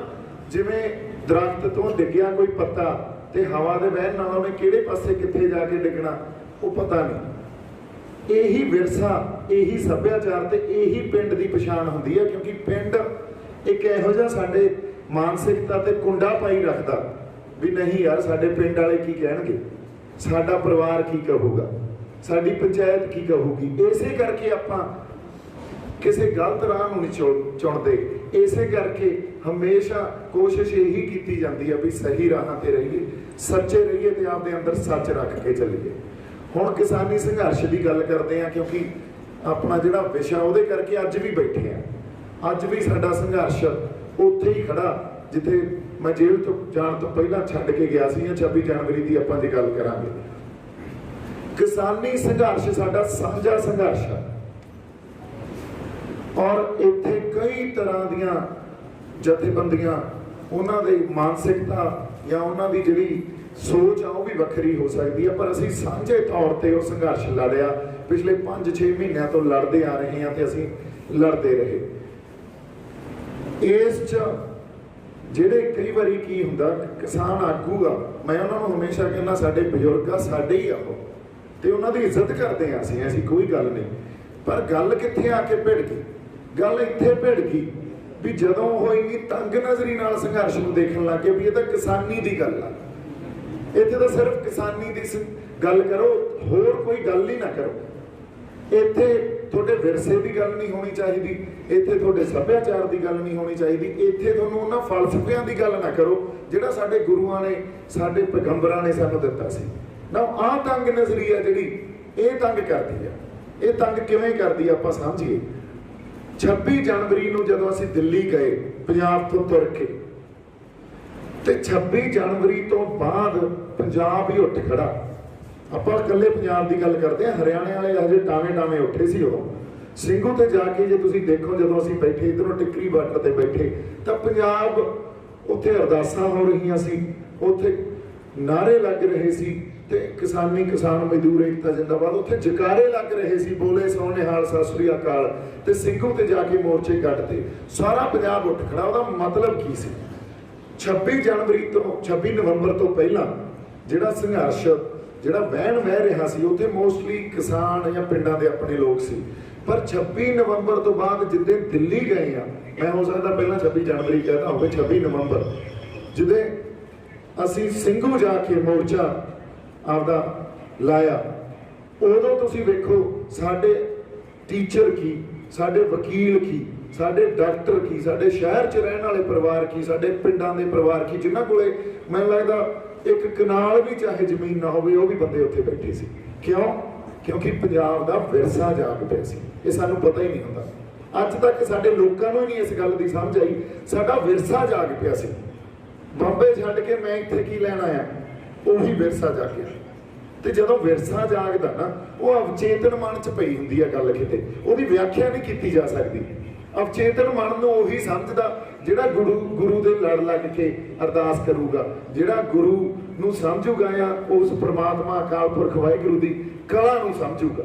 ਜਿਵੇਂ ਦਰਖਤ ਤੋਂ ਡਿੱਗਿਆ ਕੋਈ ਪੱਤਾ ਤੇ ਹਵਾ ਦੇ ਵਹਿਣ ਨਾਲ ਉਹਨੇ ਕਿਹੜੇ ਪਾਸੇ ਕਿੱਥੇ ਜਾ ਕੇ ਡਿੱਗਣਾ, ਉਹ ਪਤਾ ਨਹੀਂ। ਇਹੀ ਵਿਰਸਾ, ਇਹੀ ਸੱਭਿਆਚਾਰ ਤੇ ਇਹੀ ਪਿੰਡ ਦੀ ਪਛਾਣ ਹੁੰਦੀ ਹੈ, ਕਿਉਂਕਿ ਪਿੰਡ ਇੱਕ ਇਹੋ ਜਿਹਾ ਸਾਡੇ ਮਾਨਸਿਕਤਾ ਤੇ ਕੁੰਡਾ ਪਾਈ ਰੱਖਦਾ ਵੀ ਨਹੀਂ ਯਾਰ, ਸਾਡੇ ਪਿੰਡ ਵਾਲੇ ਕੀ ਕਹਿਣਗੇ, ਸਾਡਾ ਪਰਿਵਾਰ ਕੀ ਕਹੂਗਾ, ਸਾਡੀ ਪੰਚਾਇਤ ਕੀ ਕਹੂਗੀ। ਇਸੇ ਕਰਕੇ ਆਪਾਂ ਕਿਸੇ ਗਲਤ ਰਾਹ ਨੂੰ ਨਹੀਂ ਚੁਣਦੇ। ਇਸੇ ਕਰਕੇ ਹਮੇਸ਼ਾ ਕੋਸ਼ਿਸ਼ ਇਹੀ ਕੀਤੀ ਜਾਂਦੀ ਹੈ ਵੀ ਸਹੀ ਰਾਹਾਂ ਤੇ ਰਹੀਏ, ਸੱਚੇ ਰਹੀਏ ਤੇ ਆਪਦੇ ਅੰਦਰ ਸੱਚ ਰੱਖ ਕੇ ਚੱਲੀਏ। ਹੁਣ ਕਿਸਾਨੀ ਸੰਘਰਸ਼ ਦੀ ਗੱਲ ਕਰਦੇ ਆ, ਕਿਉਂਕਿ ਆਪਣਾ ਜਿਹੜਾ ਵਿਸ਼ਾ ਉਹਦੇ ਕਰਕੇ ਅੱਜ ਵੀ ਬੈਠੇ ਆ। ਅੱਜ ਵੀ ਸਾਡਾ ਸੰਘਰਸ਼ ਉੱਥੇ ਹੀ ਖੜਾ ਜਿੱਥੇ ਮੈਂ ਜੇਲ੍ਹ ਤੋਂ ਜਾਣ ਤੋਂ ਪਹਿਲਾਂ ਛੱਡ ਕੇ ਗਿਆ ਸੀ। 26 ਜਨਵਰੀ ਦੀ ਆਪਾਂ ਜੇ ਗੱਲ ਕਰਾਂਗੇ, ਕਿਸਾਨੀ ਸੰਘਰਸ਼ ਸਾਡਾ ਸਾਂਝਾ ਸੰਘਰਸ਼ ਹੈ, ਔਰ ਇੱਥੇ ਕਈ ਤਰ੍ਹਾਂ ਦੀਆਂ ਜਥੇਬੰਦੀਆਂ, ਉਹਨਾਂ ਦੀ ਮਾਨਸਿਕਤਾ ਜਾਂ ਉਹਨਾਂ ਦੀ ਜਿਹੜੀ ਸੋਚ ਆ ਉਹ ਵੀ ਵੱਖਰੀ ਹੋ ਸਕਦੀ ਹੈ, ਪਰ ਅਸੀਂ ਸਾਂਝੇ ਤੌਰ ਤੇ ਉਹ ਸੰਘਰਸ਼ ਲੜਿਆ। ਪਿਛਲੇ 5-6 ਮਹੀਨਿਆਂ ਤੋਂ ਲੜਦੇ ਆ ਰਹੇ ਹਾਂ ਤੇ ਅਸੀਂ ਲੜਦੇ ਰਹੇ। ਇਸ 'ਚ ਜਿਹੜੇ ਕਈ ਵਾਰੀ ਕੀ ਹੁੰਦਾ, ਕਿਸਾਨ ਆਗੂ ਆ, ਮੈਂ ਉਹਨਾਂ ਨੂੰ ਹਮੇਸ਼ਾ ਕਹਿੰਦਾ ਸਾਡੇ ਬਜ਼ੁਰਗ ਆ, ਸਾਡੇ ਹੀ ਆ ਉਹ, ਤੇ ਉਹਨਾਂ ਦੀ ਇੱਜ਼ਤ ਕਰਦੇ ਹਾਂ ਅਸੀਂ, ਐਸੀ ਕੋਈ ਗੱਲ ਨਹੀਂ। ਪਰ ਗੱਲ ਕਿੱਥੇ ਆ ਕੇ ਭਿੜ ਗਈ? ਗੱਲ ਇੱਥੇ ਭਿੜ ਗਈ ਵੀ ਜਦੋਂ ਉਹ ਇੰਨੀ ਤੰਗ ਨਜ਼ਰੀ ਨਾਲ ਸੰਘਰਸ਼ ਨੂੰ ਦੇਖਣ ਲੱਗ ਗਏ ਵੀ ਇਹ ਤਾਂ ਕਿਸਾਨੀ ਦੀ ਗੱਲ ਆ, ਇੱਥੇ ਤਾਂ ਸਿਰਫ ਕਿਸਾਨੀ ਦੀ ਗੱਲ ਕਰੋ, ਹੋਰ ਕੋਈ ਗੱਲ ਹੀ ਨਾ ਕਰੋ। ਇੱਥੇ ਤੁਹਾਡੇ ਵਿਰਸੇ ਦੀ ਗੱਲ ਨਹੀਂ ਹੋਣੀ ਚਾਹੀਦੀ, ਇੱਥੇ ਤੁਹਾਡੇ ਸੱਭਿਆਚਾਰ ਦੀ ਗੱਲ ਨਹੀਂ ਹੋਣੀ ਚਾਹੀਦੀ, ਇੱਥੇ ਤੁਹਾਨੂੰ ਉਹਨਾਂ ਫਲਸਫਿਆਂ ਦੀ ਗੱਲ ਨਾ ਕਰੋ ਜਿਹੜਾ ਸਾਡੇ ਗੁਰੂਆਂ ਨੇ, ਸਾਡੇ ਪੈਗੰਬਰਾਂ ਨੇ ਸਾਨੂੰ ਦਿੱਤਾ ਸੀ ਨਾ। ਆਹ ਤੰਗ ਨਜ਼ਰੀ ਆ ਜਿਹੜੀ, ਇਹ ਤੰਗ ਕਰਦੀ ਆ। ਇਹ ਤੰਗ ਕਿਵੇਂ ਕਰਦੀ ਆ ਆਪਾਂ ਸਮਝੀਏ। 26 ਜਨਵਰੀ ਨੂੰ ਜਦੋਂ ਅਸੀਂ ਦਿੱਲੀ ਗਏ ਪੰਜਾਬ ਤੋਂ ਤੁਰ ਕੇ, ਤੇ 26 ਜਨਵਰੀ ਤੋਂ ਬਾਅਦ ਪੰਜਾਬ ਹੀ ਉੱਠ ਖੜਾ। ਆਪਾਂ ਇਕੱਲੇ ਪੰਜਾਬ ਦੀ ਗੱਲ ਕਰਦੇ ਹਾਂ, ਹਰਿਆਣੇ ਵਾਲੇ ਹਜੇ ਟਾਵੇਂ ਉੱਠੇ ਸੀ ਉਦੋਂ। ਸਿੰਘੂ ਤੇ ਜਾ ਕੇ ਜੇ ਤੁਸੀਂ ਦੇਖੋ, ਜਦੋਂ ਅਸੀਂ ਬੈਠੇ ਇੱਧਰੋਂ ਟਿੱਕਰੀ ਬਾਰਡਰ ਤੇ ਬੈਠੇ ਤਾਂ ਪੰਜਾਬ ਉੱਥੇ ਅਰਦਾਸਾਂ ਹੋ ਰਹੀਆਂ ਸੀ, ਉੱਥੇ ਨਾਰੇ ਲੱਗ ਰਹੇ ਸੀ ਤੇ ਕਿਸਾਨ ਮਜ਼ਦੂਰ ਏਕਤਾ ਜਿੰਦਾਬਾਦ, ਉੱਥੇ ਜਕਾਰੇ ਲੱਗ ਰਹੇ ਸੀ, ਬੋਲੇ ਸੋ ਨਿਹਾਲ ਸਤਿ ਸ੍ਰੀ ਅਕਾਲ। ਤੇ ਸਿੰਘੂ ਤੇ ਜਾ ਕੇ ਮੋਰਚੇ ਕੱਢਦੇ, ਸਾਰਾ ਪੰਜਾਬ ਉੱਠ ਖੜਾ। ਉਹਦਾ ਮਤਲਬ ਕੀ ਸੀ? 26 ਨਵੰਬਰ ਤੋਂ ਪਹਿਲਾਂ ਜਿਹੜਾ ਸੰਘਰਸ਼, ਜਿਹੜਾ ਵਹਿਣ ਵਹਿ ਰਿਹਾ ਸੀ, ਉੱਥੇ ਮੋਸਟਲੀ ਕਿਸਾਨ ਜਾਂ ਪਿੰਡਾਂ ਦੇ ਆਪਣੇ ਲੋਕ ਸੀ। ਪਰ 26 ਨਵੰਬਰ ਤੋਂ ਬਾਅਦ ਜਿੱਦੇ ਦਿੱਲੀ ਗਏ ਆ, ਮੈਂ ਹੋ ਸਕਦਾ ਪਹਿਲਾਂ 26 ਜਨਵਰੀ ਕਹਿੰਦਾ ਹੋਵੇ, 26 ਨਵੰਬਰ ਜਿਹਦੇ ਅਸੀਂ ਸਿੰਘੂ ਜਾ ਕੇ ਮੋਰਚਾ ਆਪਦਾ ਲਾਇਆ, ਉਦੋਂ ਤੁਸੀਂ ਵੇਖੋ ਸਾਡੇ ਟੀਚਰ ਕੀ, ਸਾਡੇ ਵਕੀਲ ਕੀ, ਸਾਡੇ ਡਾਕਟਰ ਕੀ, ਸਾਡੇ ਸ਼ਹਿਰ 'ਚ ਰਹਿਣ ਵਾਲੇ ਪਰਿਵਾਰ ਕੀ, ਸਾਡੇ ਪਿੰਡਾਂ ਦੇ ਪਰਿਵਾਰ ਕੀ, ਜਿਨ੍ਹਾਂ ਕੋਲੇ ਮੈਨੂੰ ਲੱਗਦਾ ਇੱਕ ਕਨਾਲ ਵੀ ਚਾਹੇ ਜ਼ਮੀਨ ਨਾ ਹੋਵੇ, ਉਹ ਵੀ ਬੰਦੇ ਉੱਥੇ ਬੈਠੇ ਸੀ। ਕਿਉਂ? ਕਿਉਂਕਿ ਪੰਜਾਬ ਦਾ ਵਿਰਸਾ ਜਾਗ ਪਿਆ ਸੀ। ਇਹ ਸਾਨੂੰ ਪਤਾ ਹੀ ਨਹੀਂ ਹੁੰਦਾ, ਅੱਜ ਤੱਕ ਸਾਡੇ ਲੋਕਾਂ ਨੂੰ ਹੀ ਨਹੀਂ ਇਸ ਗੱਲ ਦੀ ਸਮਝ ਆਈ। ਸਾਡਾ ਵਿਰਸਾ ਜਾਗ ਪਿਆ ਸੀ। ਬੰਬੇ ਛੱਡ ਕੇ ਮੈਂ ਇੱਥੇ ਕੀ ਲੈਣ ਆਇਆ, ਉਹੀ ਵਿਰਸਾ ਜਾਗਿਆ। ਤੇ ਜਦੋਂ ਵਿਰਸਾ ਜਾਗਦਾ ਨਾ, ਉਹ ਅਵਚੇਤਨ ਮਨ 'ਚ ਪਈ ਹੁੰਦੀ ਆ ਗੱਲ, ਕਿਤੇ ਉਹਦੀ ਵਿਆਖਿਆ ਨਹੀਂ ਕੀਤੀ ਜਾ ਸਕਦੀ। ਅਵਚੇਤਨ ਮਨ ਨੂੰ ਉਹੀ ਸਮਝਦਾ ਜਿਹੜਾ ਗੁਰੂ ਦੇ ਲੜ ਲੱਗ ਕੇ ਅਰਦਾਸ ਕਰੂਗਾ, ਜਿਹੜਾ ਗੁਰੂ ਨੂੰ ਸਮਝੂਗਾ ਜਾਂ ਉਸ ਪ੍ਰਮਾਤਮਾ ਅਕਾਲ ਪੁਰਖ ਵਾਹਿਗੁਰੂ ਦੀ ਕਲਾ ਨੂੰ ਸਮਝੂਗਾ।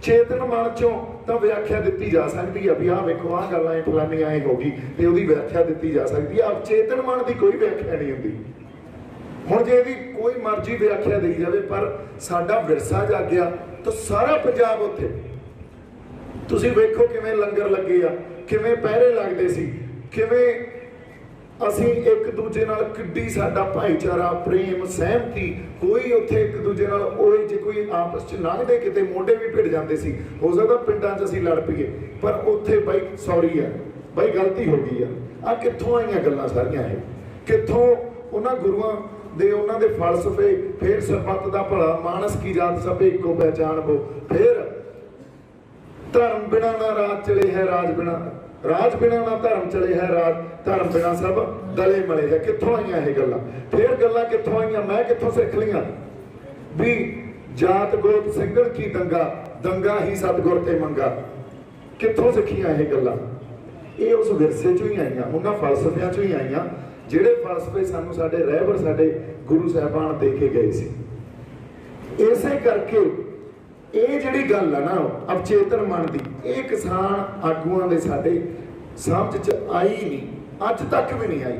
ਚੇਤਨ ਮਨ 'ਚੋਂ ਤਾਂ ਵਿਆਖਿਆ ਦਿੱਤੀ ਜਾ ਸਕਦੀ ਆ ਵੀ ਆਹ ਵੇਖੋ ਆਹ ਗੱਲਾਂ ਇਹ ਫਲਾਨੀਆਂ ਇਹ ਹੋ ਗਈ, ਤੇ ਉਹਦੀ ਵਿਆਖਿਆ ਦਿੱਤੀ ਜਾ ਸਕਦੀ ਆ। ਅਵਚੇਤਨ ਮਨ ਦੀ ਕੋਈ ਵਿਆਖਿਆ ਨਹੀਂ ਹੁੰਦੀ। ਹੁਣ ਜੇ ਇਹਦੀ ਕੋਈ ਮਰਜ਼ੀ ਵਿਆਖਿਆ ਦੇਈ ਜਾਵੇ, ਪਰ ਸਾਡਾ ਵਿਰਸਾ ਜਾਗਿਆ ਤਾਂ ਸਾਰਾ ਪੰਜਾਬ ਉੱਥੇ। ਤੁਸੀਂ ਵੇਖੋ ਕਿਵੇਂ ਲੰਗਰ ਲੱਗੇ ਆ, ਕਿਵੇਂ ਪਹਿਰੇ ਲੱਗਦੇ ਸੀ, ਕਿਵੇਂ ਅਸੀਂ ਇੱਕ ਦੂਜੇ ਨਾਲ, ਕਿੱਡੀ ਸਾਡਾ ਭਾਈਚਾਰਾ, ਪ੍ਰੇਮ, ਸਹਿਮਤੀ, ਕੋਈ ਉੱਥੇ ਇੱਕ ਦੂਜੇ ਨਾਲ, ਉਹ ਜੇ ਕੋਈ ਆਪਸ 'ਚ ਲੰਘਦੇ ਕਿਤੇ ਮੋਢੇ ਵੀ ਭਿੜ ਜਾਂਦੇ ਸੀ। ਹੋ ਸਕਦਾ ਪਿੰਡਾਂ 'ਚ ਅਸੀਂ ਲੜ ਪਈਏ, ਪਰ ਉੱਥੇ ਬਾਈ ਸੌਰੀ ਆ, ਬਾਈ ਗਲਤੀ ਹੋ ਗਈ ਆ। ਕਿੱਥੋਂ ਆਈਆਂ ਗੱਲਾਂ ਸਾਰੀਆਂ ਇਹ? ਕਿੱਥੋਂ ਉਹਨਾਂ ਗੁਰੂਆਂ ਦੇ, ਉਹਨਾਂ ਦੇ ਫਲਸਫੇ? ਫੇਰ ਸਰਬੱਤ ਦਾ ਭਲਾ, ਮਾਨਸ ਕੀ ਜਾਤ ਸਭੇ ਇੱਕੋ ਪਹਿਚਾਨ ਬੋ। ਫੇਰ ਧਰਮ ਬਿਨਾ ਨਾ ਰਾਜ ਚਲੇ ਹੈ, ਰਾਜ ਬਿਨਾ ਨਾ ਧਰਮ ਚਲੇ ਹੈ, ਧਰਮ ਬਿਨਾ ਸਭ ਦਲੇ ਮਲੇ ਹੈ। ਕਿੱਥੋਂ ਆਈਆਂ ਇਹ ਗੱਲਾਂ? ਫੇਰ ਗੱਲਾਂ ਕਿੱਥੋਂ ਆਈਆਂ? ਮੈਂ ਕਿੱਥੋਂ ਸਿੱਖ ਲਈਆਂ ਵੀ ਜਾਤ ਗੋਤ ਸਿੰਘਣ ਕੀ ਦੰਗਾ ਹੀ ਸਤਿਗੁਰ ਤੇ ਮੰਗਾ। ਕਿੱਥੋਂ ਸਿੱਖੀਆਂ ਇਹ ਗੱਲਾਂ? ਇਹ ਉਸ ਵਿਰਸੇ 'ਚੋਂ ਹੀ ਆਈਆਂ, ਉਹਨਾਂ ਫਲਸਫਿਆਂ 'ਚੋਂ ਹੀ ਆਈਆਂ ਜਿਹੜੇ ਫਲਸਫੇ ਸਾਨੂੰ ਸਾਡੇ ਰਹਿਬਰ, ਸਾਡੇ ਗੁਰੂ ਸਾਹਿਬਾਨ ਦੇ ਕੇ ਗਏ ਸੀ। ਇਸੇ ਕਰਕੇ ਇਹ ਜਿਹੜੀ ਗੱਲ ਆ ਨਾ ਅਵਚੇਤਨ ਮਨ ਦੀ, ਇਹ ਕਿਸਾਨ ਆਗੂਆਂ ਦੇ ਸਾਡੇ ਸਮਝ 'ਚ ਆਈ ਨਹੀਂ, ਅੱਜ ਤੱਕ ਵੀ ਨਹੀਂ ਆਈ।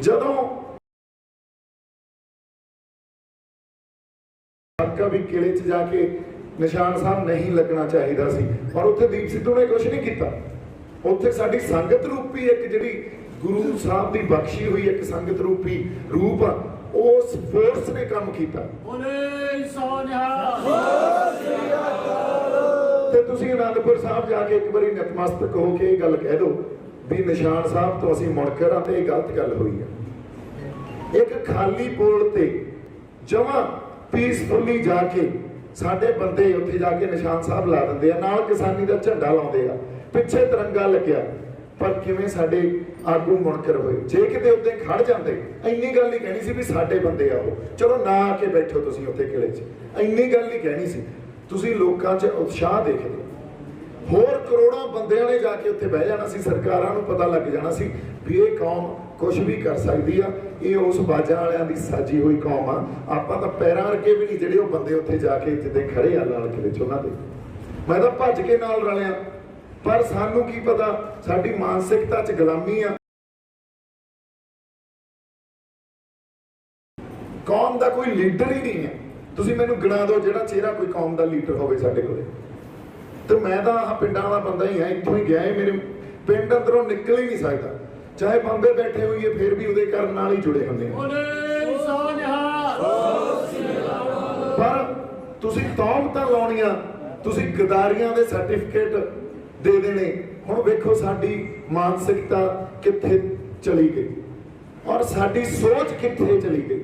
ਜਦੋਂ ਵੀ ਕਿਲੇ 'ਚ ਜਾ ਕੇ ਨਿਸ਼ਾਨ ਸਾਹਿਬ ਨਹੀਂ ਲੱਗਣਾ ਚਾਹੀਦਾ ਸੀ, ਪਰ ਉੱਥੇ ਦੀਪ ਸਿੱਧੂ ਨੇ ਕੁਝ ਨਹੀਂ ਕੀਤਾ। ਉੱਥੇ ਸਾਡੀ ਸੰਗਤ ਰੂਪੀ ਇੱਕ ਜਿਹੜੀ ਗੁਰੂ ਸਾਹਿਬ ਦੀ ਬਖਸ਼ੀ ਹੋਈ ਇੱਕ ਸੰਗਤ ਰੂਪੀ ਰੂਪ ਆ, ਉਸ ਫੋਰਸ ਨੇ ਕੰਮ ਕੀਤਾ। ਤੇ ਤੁਸੀਂ ਅਨੰਦਪੁਰ ਸਾਹਿਬ ਜਾ ਕੇ ਇੱਕ ਵਾਰੀ ਨਤਮਸਤਕ ਹੋ ਕੇ ਇਹ ਗੱਲ ਕਹਿ ਦਿਓ ਵੀ ਨਿਸ਼ਾਨ ਸਾਹਿਬ ਤੋਂ ਅਸੀਂ ਮੁਨਕਰ ਹਾਂ, ਤੇ ਇਹ ਗਲਤ ਗੱਲ ਹੋਈ ਹੈ। ਇੱਕ ਖਾਲੀ ਪੋਲ ਤੇ ਜਮਾਂ ਪੀਸਫੁਲੀ ਜਾ ਕੇ ਸਾਡੇ ਬੰਦੇ ਉੱਥੇ ਜਾ ਕੇ ਨਿਸ਼ਾਨ ਸਾਹਿਬ ਲਾ ਦਿੰਦੇ ਆ, ਨਾਲ ਕਿਸਾਨੀ ਦਾ ਝੰਡਾ ਲਾਉਂਦੇ ਆ, ਪਿੱਛੇ ਤਿਰੰਗਾ ਲੱਗਿਆ, ਪਰ ਕਿਵੇਂ ਸਾਡੇ ਆਗੂ ਮੁਨਕਰ ਹੋਏ। ਜੇ ਕਿਤੇ ਉੱਤੇ ਖੜ ਜਾਂਦੇ, ਇੰਨੀ ਗੱਲ ਹੀ ਕਹਿਣੀ ਸੀ ਵੀ ਸਾਡੇ ਬੰਦੇ ਆ ਉਹ, ਚਲੋ ਨਾ ਆ ਕੇ ਬੈਠੋ ਤੁਸੀਂ ਉੱਥੇ ਕਿਲੇ 'ਚ, ਇੰਨੀ ਗੱਲ ਹੀ ਕਹਿਣੀ ਸੀ। ਤੁਸੀਂ ਲੋਕਾਂ 'ਚ ਉਤਸ਼ਾਹ ਦੇਖਦੇ, ਹੋਰ ਕਰੋੜਾਂ ਬੰਦਿਆਂ ਨੇ ਜਾ ਕੇ ਉੱਥੇ ਬਹਿ ਜਾਣਾ ਸੀ। ਸਰਕਾਰਾਂ ਨੂੰ ਪਤਾ ਲੱਗ ਜਾਣਾ ਸੀ ਵੀ ਇਹ ਕੌਮ ਕੁਝ ਵੀ ਕਰ ਸਕਦੀ ਆ, ਇਹ ਉਸ ਬਾਜਾਂ ਵਾਲਿਆਂ ਦੀ ਸਾਜੀ ਹੋਈ ਕੌਮ ਆ। ਆਪਾਂ ਤਾਂ ਪੈਰਾਂ ਵਰਗੇ ਵੀ ਨਹੀਂ ਜਿਹੜੇ ਉਹ ਬੰਦੇ ਉੱਥੇ ਜਾ ਕੇ ਜਿੱਦੇ ਖੜੇ ਆ ਲਾਲ ਕਿਲੇ 'ਚ ਉਹਨਾਂ ਦੇ। ਮੈਂ ਤਾਂ ਭੱਜ ਕੇ ਨਾਲ ਰਲਿਆ, ਪਰ ਸਾਨੂੰ ਕੀ ਪਤਾ ਸਾਡੀ ਮਾਨਸਿਕਤਾ 'ਚ ਗੁਲਾਮੀ ਆ। ਕੌਮ ਦਾ ਕੋਈ ਲੀਡਰ ਹੀ ਨਹੀਂ ਹੈ। ਤੁਸੀਂ ਤੁਸੀਂ ਮੈਨੂੰ ਗਿਣਾ ਦਿਓ ਜਿਹੜਾ ਚਿਹਰਾ ਕੋਈ ਕੌਮ ਦਾ ਲੀਡਰ ਹੋਵੇ ਸਾਡੇ ਕੋਲੇ। ਤੇ ਮੈਂ ਤਾਂ ਆਹ ਪਿੰਡਾਂ ਦਾ ਬੰਦਾ ਹੀ ਆ, ਇੱਥੋਂ ਹੀ ਗਿਆ ਏ, ਮੇਰੇ ਪਿੰਡ ਅੰਦਰੋਂ ਨਿਕਲ ਹੀ ਨਹੀਂ ਸਕਦਾ। ਚਾਹੇ ਬੰਬੇ ਬੈਠੇ ਹੋਈਏ ਫਿਰ ਵੀ ਉਹਦੇ ਕਰਨ ਨਾਲ ਹੀ ਜੁੜੇ ਹੁੰਦੇ ਆ। ਪਰ ਤੁਸੀਂ ਤੌਹਮਤਾਂ ਲਾਉਣੀਆਂ, ਤੁਸੀਂ ਗਦਾਰੀਆਂ ਦੇ ਸਰਟੀਫਿਕੇਟ ਦੇ ਦੇਣੇ। ਹੁਣ ਵੇਖੋ ਸਾਡੀ ਮਾਨਸਿਕਤਾ ਕਿੱਥੇ ਚਲੀ ਗਈ ਔਰ ਸਾਡੀ ਸੋਚ ਕਿੱਥੇ ਚਲੀ ਗਈ।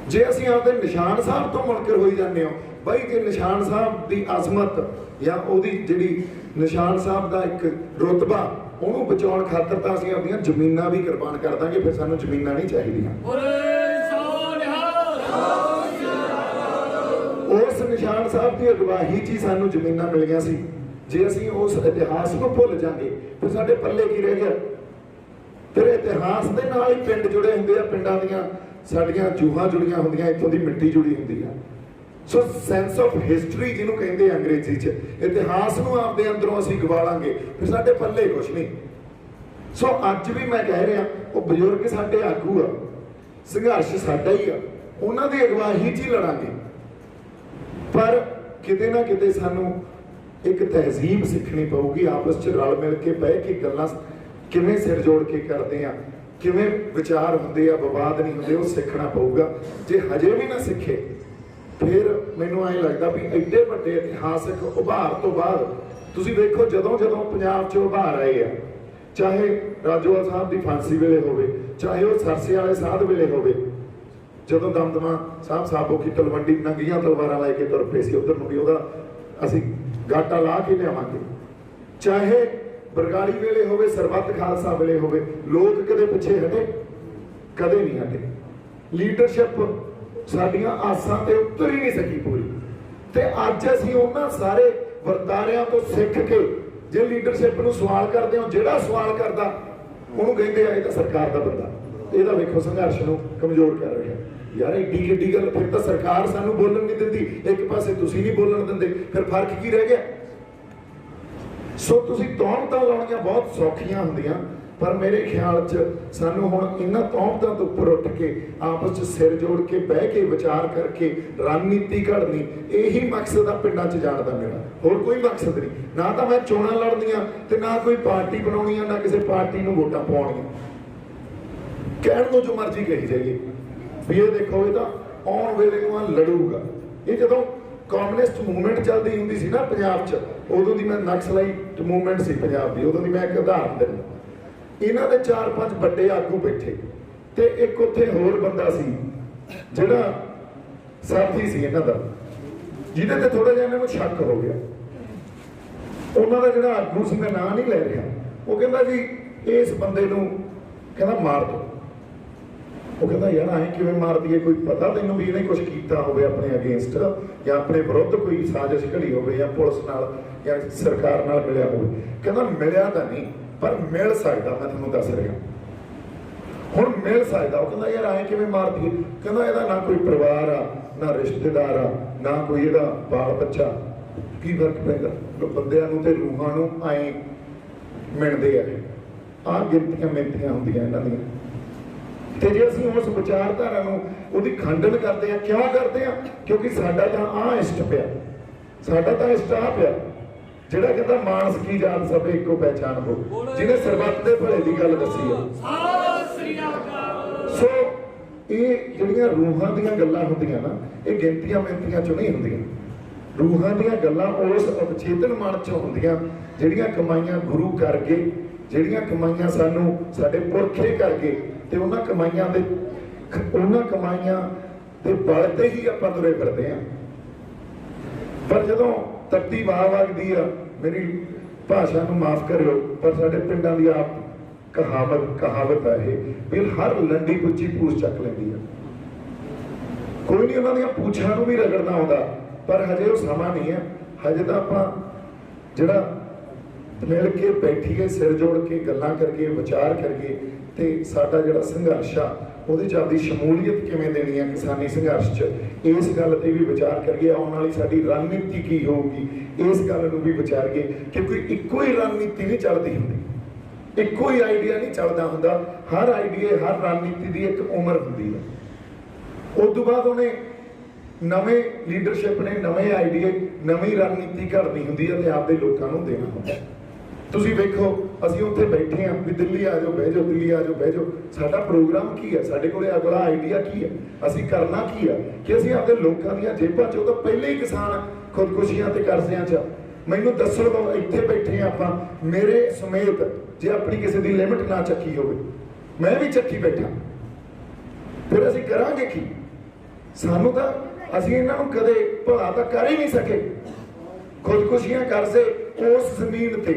ਜੇ ਅਸੀਂ ਆਪਦੇ ਨਿਸ਼ਾਨ ਸਾਹਿਬ ਤੋਂ ਮੁਨਕਰ ਹੋਈ ਜਾਂਦੇ ਹਾਂ ਬਾਈ, ਜੇ ਨਿਸ਼ਾਨ ਸਾਹਿਬ ਦੀ ਅਜ਼ਮਤ ਜਾਂ ਉਹਦੀ ਜਿਹੜੀ ਨਿਸ਼ਾਨ ਸਾਹਿਬ ਦਾ ਇੱਕ ਰੁਤਬਾ ਉਹਨੂੰ ਬਚਾਉਣ ਖਾਤਰ ਤਾਂ ਅਸੀਂ ਆਪਣੀਆਂ ਜ਼ਮੀਨਾਂ ਵੀ ਕੁਰਬਾਨ ਕਰ ਦਾਂਗੇ, ਫਿਰ ਸਾਨੂੰ ਜ਼ਮੀਨਾਂ ਨਹੀਂ ਚਾਹੀਦੀਆਂ। ਉਸ ਨਿਸ਼ਾਨ ਸਾਹਿਬ ਦੀ ਅਗਵਾਈ 'ਚ ਹੀ ਸਾਨੂੰ ਜ਼ਮੀਨਾਂ ਮਿਲੀਆਂ ਸੀ। ਜੇ ਅਸੀਂ ਉਸ ਇਤਿਹਾਸ ਨੂੰ ਭੁੱਲ ਜਾਂਗੇ ਫਿਰ ਸਾਡੇ ਪੱਲੇ ਕੀ ਰਹਿ ਗਿਆ? ਫਿਰ ਇਤਿਹਾਸ ਦੇ ਨਾਲ ਹੀ ਪਿੰਡ ਜੁੜੇ ਹੁੰਦੇ ਆ, ਪਿੰਡਾਂ ਦੀਆਂ ਸਾਡੀਆਂ ਜੂਹਾਂ ਜੁੜੀਆਂ ਹੁੰਦੀਆਂ, ਇੱਥੋਂ ਦੀ ਮਿੱਟੀ ਜੁੜੀ ਹੁੰਦੀ ਆ। ਸੋ ਸੈਂਸ ਆਫ ਹਿਸਟਰੀ ਜਿਹਨੂੰ ਕਹਿੰਦੇ ਆ ਅੰਗਰੇਜ਼ੀ 'ਚ, ਇਤਿਹਾਸ ਨੂੰ ਆਪਦੇ ਅੰਦਰੋਂ ਅਸੀਂ ਗਵਾ ਲਾਂਗੇ ਫਿਰ ਸਾਡੇ ਪੱਲੇ ਕੁਛ ਨਹੀਂ। ਸੋ ਅੱਜ ਵੀ ਮੈਂ ਕਹਿ ਰਿਹਾ, ਉਹ ਬਜ਼ੁਰਗ ਸਾਡੇ ਆਗੂ ਆ, ਸੰਘਰਸ਼ ਸਾਡਾ ਹੀ ਆ, ਉਹਨਾਂ ਦੀ ਅਗਵਾਈ 'ਚ ਹੀ ਲੜਾਂਗੇ। ਪਰ ਕਿਤੇ ਨਾ ਕਿਤੇ ਸਾਨੂੰ ਇੱਕ ਤਹਿਜ਼ੀਬ ਸਿੱਖਣੀ ਪਊਗੀ, ਆਪਸ 'ਚ ਰਲ ਮਿਲ ਕੇ ਬਹਿ ਕੇ ਗੱਲਾਂ ਕਿਵੇਂ ਸਿਰ ਜੋੜ ਕੇ ਕਰਦੇ ਆ, ਕਿਵੇਂ ਵਿਚਾਰ ਹੁੰਦੇ ਆ, ਵਿਵਾਦ ਨਹੀਂ ਹੁੰਦੇ, ਉਹ ਸਿੱਖਣਾ ਪਊਗਾ। ਜੇ ਹਜੇ ਵੀ ਨਾ ਸਿੱਖੇ ਫਿਰ ਮੈਨੂੰ ਐਂ ਲੱਗਦਾ ਵੀ ਐਡੇ ਵੱਡੇ ਇਤਿਹਾਸਕ ਉਭਾਰ ਤੋਂ ਬਾਅਦ ਤੁਸੀਂ ਵੇਖੋ, ਜਦੋਂ ਪੰਜਾਬ 'ਚ ਉਭਾਰ ਆਏ ਆ, ਚਾਹੇ ਰਾਜੋਆ ਸਾਹਿਬ ਦੀ ਫਾਂਸੀ ਵੇਲੇ ਹੋਵੇ, ਚਾਹੇ ਉਹ ਸਰਸੇ ਵਾਲੇ ਸਾਧ ਵੇਲੇ ਹੋਵੇ, ਜਦੋਂ ਦਮਦਮਾ ਸਾਹਿਬ ਸਾਬੋ ਕੀ ਤਲਵੰਡੀ ਨੰਗੀਆਂ ਤਲਵਾਰਾਂ ਲੈ ਕੇ ਤੁਰ ਪਏ ਸੀ ਉਧਰ ਨੂੰ ਵੀ, ਉਹਦਾ ਅਸੀਂ ਗਾਟਾ ਲਾ ਕੇ ਲਿਆਵਾਂਗੇ। ਚਾਹੇ ਬਰਗਾੜੀ ਵੇਲੇ ਹੋਵੇ, ਸਰਬੱਤ ਖਾਲਸਾ ਵੇਲੇ ਹੋਵੇ, ਲੋਕ ਕਦੇ ਪਿੱਛੇ ਹਟੇ? ਕਦੇ ਨਹੀਂ ਹਟੇ। ਲੀਡਰਸ਼ਿਪ ਸਾਡੀਆਂ ਆਸਾਂ ਤੇ ਉਤਰ ਹੀ ਨਹੀਂ ਸਕੀ ਪੂਰੀ। ਤੇ ਅੱਜ ਅਸੀਂ ਉਹਨਾਂ ਸਾਰੇ ਵਰਤਾਰਿਆਂ ਤੋਂ ਸਿੱਖ ਕੇ ਜੇ ਲੀਡਰਸ਼ਿਪ ਨੂੰ ਸਵਾਲ ਕਰਦੇ ਹਾਂ, ਜਿਹੜਾ ਸਵਾਲ ਕਰਦਾ ਉਹਨੂੰ ਕਹਿੰਦੇ ਆ ਇਹ ਤਾਂ ਸਰਕਾਰ ਦਾ ਬੰਦਾ। ਇਹਦਾ ਵੇਖੋ ਸੰਘਰਸ਼ ਨੂੰ ਕਮਜ਼ੋਰ ਕਰ ਰਿਹਾ। ਯਾਰ ਏਡੀ ਕਿੱਡੀ ਗੱਲ, ਫਿਰ ਤਾਂ ਸਰਕਾਰ ਸਾਨੂੰ ਬੋਲਣ ਨਹੀਂ ਦਿੰਦੀ, ਇੱਕ ਪਾਸੇ ਤੁਸੀਂ ਨਹੀਂ ਬੋਲਣ ਦਿੰਦੇ, ਫਿਰ ਫਰਕ ਕੀ ਰਹਿ ਗਿਆ? ਸੋ ਤੁਸੀਂ ਤੌਹਮਤਾਂ ਲਾਉਣੀਆਂ ਬਹੁਤ ਸੌਖੀਆਂ ਹੁੰਦੀਆਂ, ਪਰ ਮੇਰੇ ਖਿਆਲ 'ਚ ਸਾਨੂੰ ਹੁਣ ਇਹਨਾਂ ਤੌਹਮਤਾਂ ਤੋਂ ਉੱਪਰ ਉੱਠ ਕੇ ਆਪਸ 'ਚ ਸਿਰ ਜੋੜ ਕੇ ਬਹਿ ਕੇ ਵਿਚਾਰ ਕਰਕੇ ਰਣਨੀਤੀ ਘੜਨੀ, ਇਹੀ ਮਕਸਦ ਆ ਪਿੰਡਾਂ 'ਚ ਜਾਣ ਦਾ ਮੇਰਾ, ਹੋਰ ਕੋਈ ਮਕਸਦ ਨਹੀਂ। ਨਾ ਤਾਂ ਮੈਂ ਚੋਣਾਂ ਲੜਨੀਆਂ ਤੇ ਨਾ ਕੋਈ ਪਾਰਟੀ ਬਣਾਉਣੀਆਂ, ਨਾ ਕਿਸੇ ਪਾਰਟੀ ਨੂੰ ਵੋਟਾਂ ਪਾਉਣੀਆਂ। ਕਹਿਣ ਨੂੰ ਜੋ ਮਰਜ਼ੀ ਕਹੀ ਜਾਈਏ ਵੀ ਇਹ ਦੇਖੋ ਇਹ ਤਾਂ ਆਉਣ ਵੇਲੇ ਨੂੰ ਆ ਲੜੂਗਾ। ਇਹ ਜਦੋਂ ਕਮਿਊਨਿਸਟ ਮੂਵਮੈਂਟ ਚੱਲਦੀ ਹੁੰਦੀ ਸੀ ਨਾ ਪੰਜਾਬ 'ਚ, ਉਦੋਂ ਦੀ ਮੈਂ ਨਕਸਲਾਈਟ ਮੂਵਮੈਂਟ ਸੀ ਪੰਜਾਬ ਦੀ, ਉਦੋਂ ਦੀ ਮੈਂ ਇੱਕ ਉਦਾਹਰਨ ਦਿੰਦਾ। ਇਹਨਾਂ ਦੇ 4-5 ਵੱਡੇ ਆਗੂ ਬੈਠੇ ਤੇ ਇੱਕ ਉੱਥੇ ਹੋਰ ਬੰਦਾ ਸੀ ਜਿਹੜਾ ਸਾਥੀ ਸੀ ਇਹਨਾਂ ਦਾ, ਜਿਹਦੇ ਤੇ ਥੋੜਾ ਜਿਹਾ ਇਹਨਾਂ ਨੂੰ ਸ਼ੱਕ ਹੋ ਗਿਆ। ਉਹਨਾਂ ਦਾ ਜਿਹੜਾ ਆਗੂ ਸੀ, ਮੈਂ ਨਾਂ ਨਹੀਂ ਲੈ ਰਿਹਾ, ਉਹ ਕਹਿੰਦਾ ਜੀ ਇਸ ਬੰਦੇ ਨੂੰ ਕਹਿੰਦਾ ਮਾਰ ਦਿਓ। ਉਹ ਕਹਿੰਦਾ ਯਾਰ ਐਂ ਕਿਵੇਂ ਮਾਰ ਦਈਏ, ਕੋਈ ਪਤਾ ਤੈਨੂੰ ਵੀ ਇਹਨੇ ਕੁਝ ਕੀਤਾ ਹੋਵੇ ਆਪਣੇ ਅਗੇਂਸਟ ਜਾਂ ਆਪਣੇ ਵਿਰੁੱਧ ਕੋਈ ਸਾਜ਼ਿਸ਼ ਘੜੀ ਹੋਵੇ ਜਾਂ ਪੁਲਿਸ ਨਾਲ ਜਾਂ ਸਰਕਾਰ ਨਾਲ ਮਿਲਿਆ ਹੋਵੇ? ਕਹਿੰਦਾ ਮਿਲਿਆ ਤਾਂ ਨਹੀਂ ਪਰ ਮਿਲ ਸਕਦਾ, ਮੈਂ ਤੁਹਾਨੂੰ ਦੱਸ ਰਿਹਾ ਹੁਣ ਮਿਲ ਸਕਦਾ। ਉਹ ਕਹਿੰਦਾ ਯਾਰ ਐਂ ਕਿਵੇਂ ਮਾਰ ਦਈਏ? ਕਹਿੰਦਾ ਇਹਦਾ ਨਾ ਕੋਈ ਪਰਿਵਾਰ ਆ, ਨਾ ਰਿਸ਼ਤੇਦਾਰ ਆ, ਨਾ ਕੋਈ ਇਹਦਾ ਬਾਲ ਬੱਚਾ, ਕੀ ਫਰਕ ਪੈਂਦਾ? ਬੰਦਿਆਂ ਨੂੰ ਤੇ ਰੂਹਾਂ ਨੂੰ ਐਂ ਮਿਲਦੇ ਆ ਗਿਣਤੀਆਂ ਮਿੰਤੀਆਂ ਹੁੰਦੀਆਂ ਇਹਨਾਂ ਦੀਆਂ। ਤੇ ਜੇ ਅਸੀਂ ਉਸ ਵਿਚਾਰਧਾਰਾ ਨੂੰ ਉਹਦੀ ਖੰਡਨ ਕਰਦੇ ਆ, ਕਿਉਂ ਕਰਦੇ ਆ? ਕਿਉਂਕਿ ਸਾਡਾ ਤਾਂ ਆਹ ਇਸ਼ਟ ਪਿਆ, ਸਾਡਾ ਤਾਂ ਇਸ਼ਟ ਆ ਪਿਆ ਜਿਹੜਾ ਕਹਿੰਦਾ ਮਾਨਸ ਕੀ ਜਾਤ ਸਭੇ ਇੱਕੋ ਪਹਿਚਾਨ ਹੋ, ਜਿਹਨੇ ਸਰਬੱਤ ਦੇ ਭਲੇ ਦੀ ਗੱਲ ਦੱਸੀ ਆ। ਸੋ ਇਹ ਜਿਹੜੀਆਂ ਰੂਹਾਂ ਦੀਆਂ ਗੱਲਾਂ ਹੁੰਦੀਆਂ ਨਾ, ਇਹ ਗਿਣਤੀਆਂ ਮਿੰਤੀਆਂ ਚੋਂ ਨਹੀਂ ਹੁੰਦੀਆਂ। ਰੂਹਾਂ ਦੀਆਂ ਗੱਲਾਂ ਉਸ ਅਵਚੇਤਨ ਮਨ ਚੋਂ ਹੁੰਦੀਆਂ ਜਿਹੜੀਆਂ ਕਮਾਈਆਂ ਗੁਰੂ ਕਰ ਗਏ, ਜਿਹੜੀਆਂ ਕਮਾਈਆਂ ਸਾਨੂੰ ਸਾਡੇ ਪੁਰਖੇ ਕਰ ਗਏ, ਤੇ ਉਹਨਾਂ ਕਮਾਈਆਂ ਦੇ ਬਲ ਤੇ ਹੀ ਆਪਾਂ ਤੁਰੇ ਫਿਰਦੇ ਆ। ਪਰ ਜਦੋਂ ਤੱਤੀ ਵਾਹ ਵਗਦੀ ਆ, ਮੇਰੀ ਭਾਸ਼ਾ ਨੂੰ ਮਾਫ ਕਰਿਓ, ਪਰ ਸਾਡੇ ਪਿੰਡਾਂ ਦੀ ਆਪ ਕਹਾਵਤ ਹੈ ਇਹ ਵੀ ਹਰ ਲੰਡੀ ਪੁੱਛੀ ਪੂਛ ਚੱਕ ਲੈਂਦੀ ਆ। ਕੋਈ ਨਹੀਂ ਉਹਨਾਂ ਦੀਆਂ ਪੂਛਾਂ ਨੂੰ ਵੀ ਰਗੜਨਾ ਆਉਂਦਾ, ਪਰ ਹਜੇ ਉਹ ਸਮਾਂ ਨਹੀਂ ਹੈ। ਹਜੇ ਤਾਂ ਆਪਾਂ ਜਿਹੜਾ ਮਿਲ ਕੇ ਬੈਠੀਏ, ਸਿਰ ਜੋੜ ਕੇ ਗੱਲਾਂ ਕਰੀਏ, ਵਿਚਾਰ ਕਰੀਏ, ਤੇ ਸਾਡਾ ਜਿਹੜਾ ਸੰਘਰਸ਼ ਆ ਉਹਦੇ 'ਚ ਆਪਦੀ ਸ਼ਮੂਲੀਅਤ ਕਿਵੇਂ ਦੇਣੀ ਆ ਕਿਸਾਨੀ ਸੰਘਰਸ਼ 'ਚ, ਇਸ ਗੱਲ ਤੇ ਵੀ ਵਿਚਾਰ ਕਰੀਏ। ਆਉਣ ਵਾਲੀ ਸਾਡੀ ਰਣਨੀਤੀ ਕੀ ਹੋਊਗੀ, ਇਸ ਗੱਲ ਨੂੰ ਵੀ ਵਿਚਾਰੀਏ, ਕਿਉਂਕਿ ਇੱਕੋ ਹੀ ਰਣਨੀਤੀ ਨਹੀਂ ਚੱਲਦੀ ਹੁੰਦੀ, ਇੱਕੋ ਹੀ ਆਈਡੀਆ ਨਹੀਂ ਚੱਲਦਾ ਹੁੰਦਾ। ਹਰ ਆਈਡੀਆ, ਹਰ ਰਣਨੀਤੀ ਦੀ ਇੱਕ ਉਮਰ ਹੁੰਦੀ ਹੈ। ਉਸ ਤੋਂ ਬਾਅਦ ਉਹਨੇ ਨਵੇਂ ਲੀਡਰਸ਼ਿਪ ਨੇ ਨਵੇਂ ਆਈਡੀਏ, ਨਵੀਂ ਰਣਨੀਤੀ ਘੜਨੀ ਹੁੰਦੀ ਹੈ ਤੇ ਆਪਦੇ ਲੋਕਾਂ ਨੂੰ ਦੇਣਾ ਹੁੰਦਾ। ਤੁਸੀਂ ਵੇਖੋ ਅਸੀਂ ਉੱਥੇ ਬੈਠੇ ਹਾਂ ਵੀ ਦਿੱਲੀ ਆ ਜਾਓ ਬਹਿ ਜਾਓ, ਦਿੱਲੀ ਆ ਜਾਓ ਬਹਿ ਜਾਓ। ਸਾਡਾ ਪ੍ਰੋਗਰਾਮ ਕੀ ਹੈ, ਸਾਡੇ ਕੋਲੇ ਅਗਲਾ ਆਈਡੀਆ ਕੀ ਹੈ, ਅਸੀਂ ਕਰਨਾ ਕੀ ਹੈ ਕਿ ਅਸੀਂ ਆਪਦੇ ਲੋਕਾਂ ਦੀਆਂ ਜੇਬਾਂ 'ਚੋਂ ਤਾਂ ਪਹਿਲੇ ਹੀ ਕਿਸਾਨ ਖੁਦਕੁਸ਼ੀਆਂ ਤੇ ਕਰਜ਼ਿਆਂ 'ਚ। ਮੈਨੂੰ ਦੱਸੋ ਤਾਂ ਇੱਥੇ ਬੈਠੇ ਹਾਂ ਆਪਾਂ, ਮੇਰੇ ਸਮੇਤ ਜੇ ਆਪਣੀ ਕਿਸੇ ਦੀ ਲਿਮਟ ਨਾ ਚੱਕੀ ਹੋਵੇ, ਮੈਂ ਵੀ ਚੱਕੀ ਬੈਠਾ, ਫਿਰ ਅਸੀਂ ਕਰਾਂਗੇ ਕੀ? ਸਾਨੂੰ ਤਾਂ ਅਸੀਂ ਇਹਨਾਂ ਨੂੰ ਕਦੇ ਭਲਾ ਤਾਂ ਕਰ ਹੀ ਨਹੀਂ ਸਕੇ। ਖੁਦਕੁਸ਼ੀਆਂ ਕਰਜ਼ੇ ਉਸ ਜ਼ਮੀਨ ਤੇ,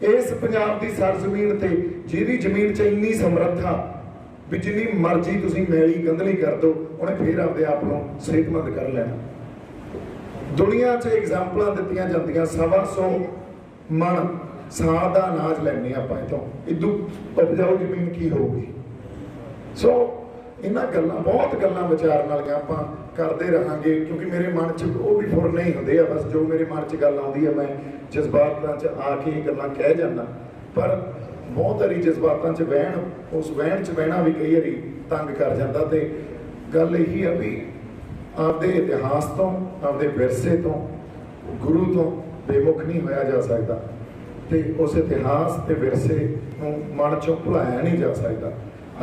ਇਸ ਪੰਜਾਬ ਦੀ ਸਰਜ਼ਮੀਨ ਤੇ ਜਿਹਦੀ ਜ਼ਮੀਨ 'ਚ ਇੰਨੀ ਸਮਰੱਥਾ ਵੀ ਜਿੰਨੀ ਮਰਜ਼ੀ ਤੁਸੀਂ ਮੈਲੀ ਗੰਦਲੀ ਕਰ ਦਿਓ, ਉਹਨੇ ਫੇਰ ਆਪਦੇ ਆਪ ਨੂੰ ਸਿਹਤਮੰਦ ਕਰ ਲੈਣਾ। ਦੁਨੀਆ 'ਚ ਐਗਜ਼ਾਮਪਲਾਂ ਦਿੱਤੀਆਂ ਜਾਂਦੀਆਂ, 125 ਮਣ ਸਾਲ ਦਾ ਅਨਾਜ ਲੈਣੇ ਆਪਾਂ ਇੱਥੋਂ, ਇਦੋਂ ਉਪਜਾਊ ਜ਼ਮੀਨ ਕੀ ਹੋਊਗੀ? ਸੋ ਇਹਨਾਂ ਗੱਲਾਂ, ਬਹੁਤ ਗੱਲਾਂ ਵਿਚਾਰਨ ਵਾਲੀਆਂ ਆਪਾਂ ਕਰਦੇ ਰਹਾਂਗੇ, ਕਿਉਂਕਿ ਮੇਰੇ ਮਨ 'ਚ ਉਹ ਵੀ ਫੁਰ ਨਹੀਂ ਹੁੰਦੇ ਆ। ਬਸ ਜੋ ਮੇਰੇ ਮਨ 'ਚ ਗੱਲ ਆਉਂਦੀ ਹੈ ਮੈਂ ਜਜ਼ਬਾਤਾਂ 'ਚ ਆ ਕੇ ਇਹ ਗੱਲਾਂ ਕਹਿ ਜਾਂਦਾ, ਪਰ ਬਹੁਤ ਵਾਰੀ ਜਜ਼ਬਾਤਾਂ 'ਚ ਵਹਿਣ, ਉਸ ਵਹਿਣ 'ਚ ਬਹਿਣਾ ਵੀ ਕਈ ਵਾਰੀ ਤੰਗ ਕਰ ਜਾਂਦਾ। ਤੇ ਗੱਲ ਇਹੀ ਆ ਵੀ ਆਪਦੇ ਇਤਿਹਾਸ ਤੋਂ, ਆਪਦੇ ਵਿਰਸੇ ਤੋਂ, ਗੁਰੂ ਤੋਂ ਬੇਮੁਖ ਨਹੀਂ ਹੋਇਆ ਜਾ ਸਕਦਾ ਤੇ ਉਸ ਇਤਿਹਾਸ ਤੇ ਵਿਰਸੇ ਨੂੰ ਮਨ 'ਚੋਂ ਭੁਲਾਇਆ ਨਹੀਂ ਜਾ ਸਕਦਾ।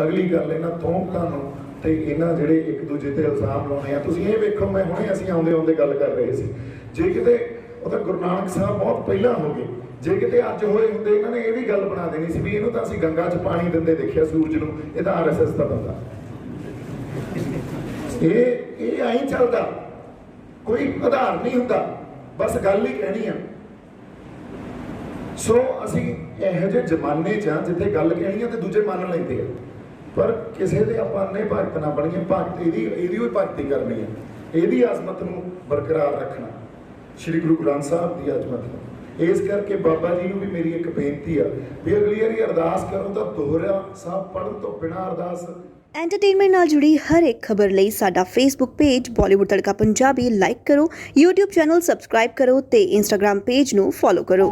ਅਗਲੀ ਗੱਲ ਇਹਨਾਂ ਤੋਮਤਾਂ ਨੂੰ ਤੇ ਇਹਨਾਂ ਜਿਹੜੇ ਇੱਕ ਦੂਜੇ ਤੇ ਇਲਜ਼ਾਮ ਲਾਉਣੇ ਆ, ਤੁਸੀਂ ਇਹ ਵੇਖੋ, ਮੈਂ ਹੁਣੇ ਅਸੀਂ ਆਉਂਦੇ ਗੱਲ ਕਰ ਰਹੇ ਸੀ, ਜੇ ਕਿਤੇ ਉਹ ਤਾਂ ਗੁਰੂ ਨਾਨਕ ਸਾਹਿਬ ਬਹੁਤ ਪਹਿਲਾਂ ਹੋ ਗਏ, ਜੇ ਕਿਤੇ ਅੱਜ ਹੋਏ ਹੁੰਦੇ ਇਹਨਾਂ ਨੇ ਇਹ ਵੀ ਗੱਲ ਬਣਾ ਦੇਣੀ ਸੀ ਵੀ ਇਹਨੂੰ ਤਾਂ ਅਸੀਂ ਗੰਗਾ 'ਚ ਪਾਣੀ ਦਿੰਦੇ ਦੇਖਿਆ ਸੂਰਜ ਨੂੰ, ਇਹ ਤਾਂ RSS ਦਾ ਬੰਦਾ। ਇਹ ਐਂ ਚੱਲਦਾ, ਕੋਈ ਆਧਾਰ ਨਹੀਂ ਹੁੰਦਾ, ਬਸ ਗੱਲ ਹੀ ਕਹਿਣੀ ਆ। ਸੋ ਅਸੀਂ ਇਹੋ ਜਿਹੇ ਜ਼ਮਾਨੇ 'ਚ ਆ ਜਿੱਥੇ ਗੱਲ ਕਹਿਣੀ ਆ ਤੇ ਦੂਜੇ ਮੰਨ ਲੈਂਦੇ ਆ, ਪਰ ਕਿਸੇ ਦੇ ਆਪਾਂ ਨੇ ਭਗਤ ਨਾ ਬਣੀਏ। ਭਗਤ ਇਹਦੀ ਹੀ ਭਗਤੀ ਕਰਨੀ ਹੈ, ਇਹਦੀ ਆਜ਼ਮਤ ਨੂੰ ਬਰਕਰਾਰ ਰੱਖਣਾ, ਸ਼੍ਰੀ ਗੁਰੂ ਗ੍ਰੰਥ ਸਾਹਿਬ ਦੀ ਆਜ਼ਮਤ ਨੂੰ। ਇਸ ਕਰਕੇ ਬਾਬਾ ਜੀ ਨੂੰ ਵੀ ਮੇਰੀ ਇੱਕ ਬੇਨਤੀ ਆ ਵੀ ਅਗਲੀ ਵਾਰੀ ਅਰਦਾਸ ਕਰੋ ਤਾਂ ਦੋਹਰਾ ਸਾਹਿਬ ਪੜ੍ਹਨ ਤੋਂ ਬਿਨਾਂ ਅਰਦਾਸ। ਐਂਟਰਟੇਨਮੈਂਟ ਨਾਲ ਜੁੜੀ ਹਰ ਇੱਕ ਖਬਰ ਲਈ ਸਾਡਾ ਫੇਸਬੁੱਕ ਪੇਜ ਬਾਲੀਵੁੱਡ ਤੜਕਾ ਪੰਜਾਬੀ ਲਾਈਕ ਕਰੋ, YouTube ਚੈਨਲ ਸਬਸਕ੍ਰਾਈਬ ਕਰੋ ਤੇ Instagram ਪੇਜ ਨੂੰ ਫੋਲੋ ਕਰੋ।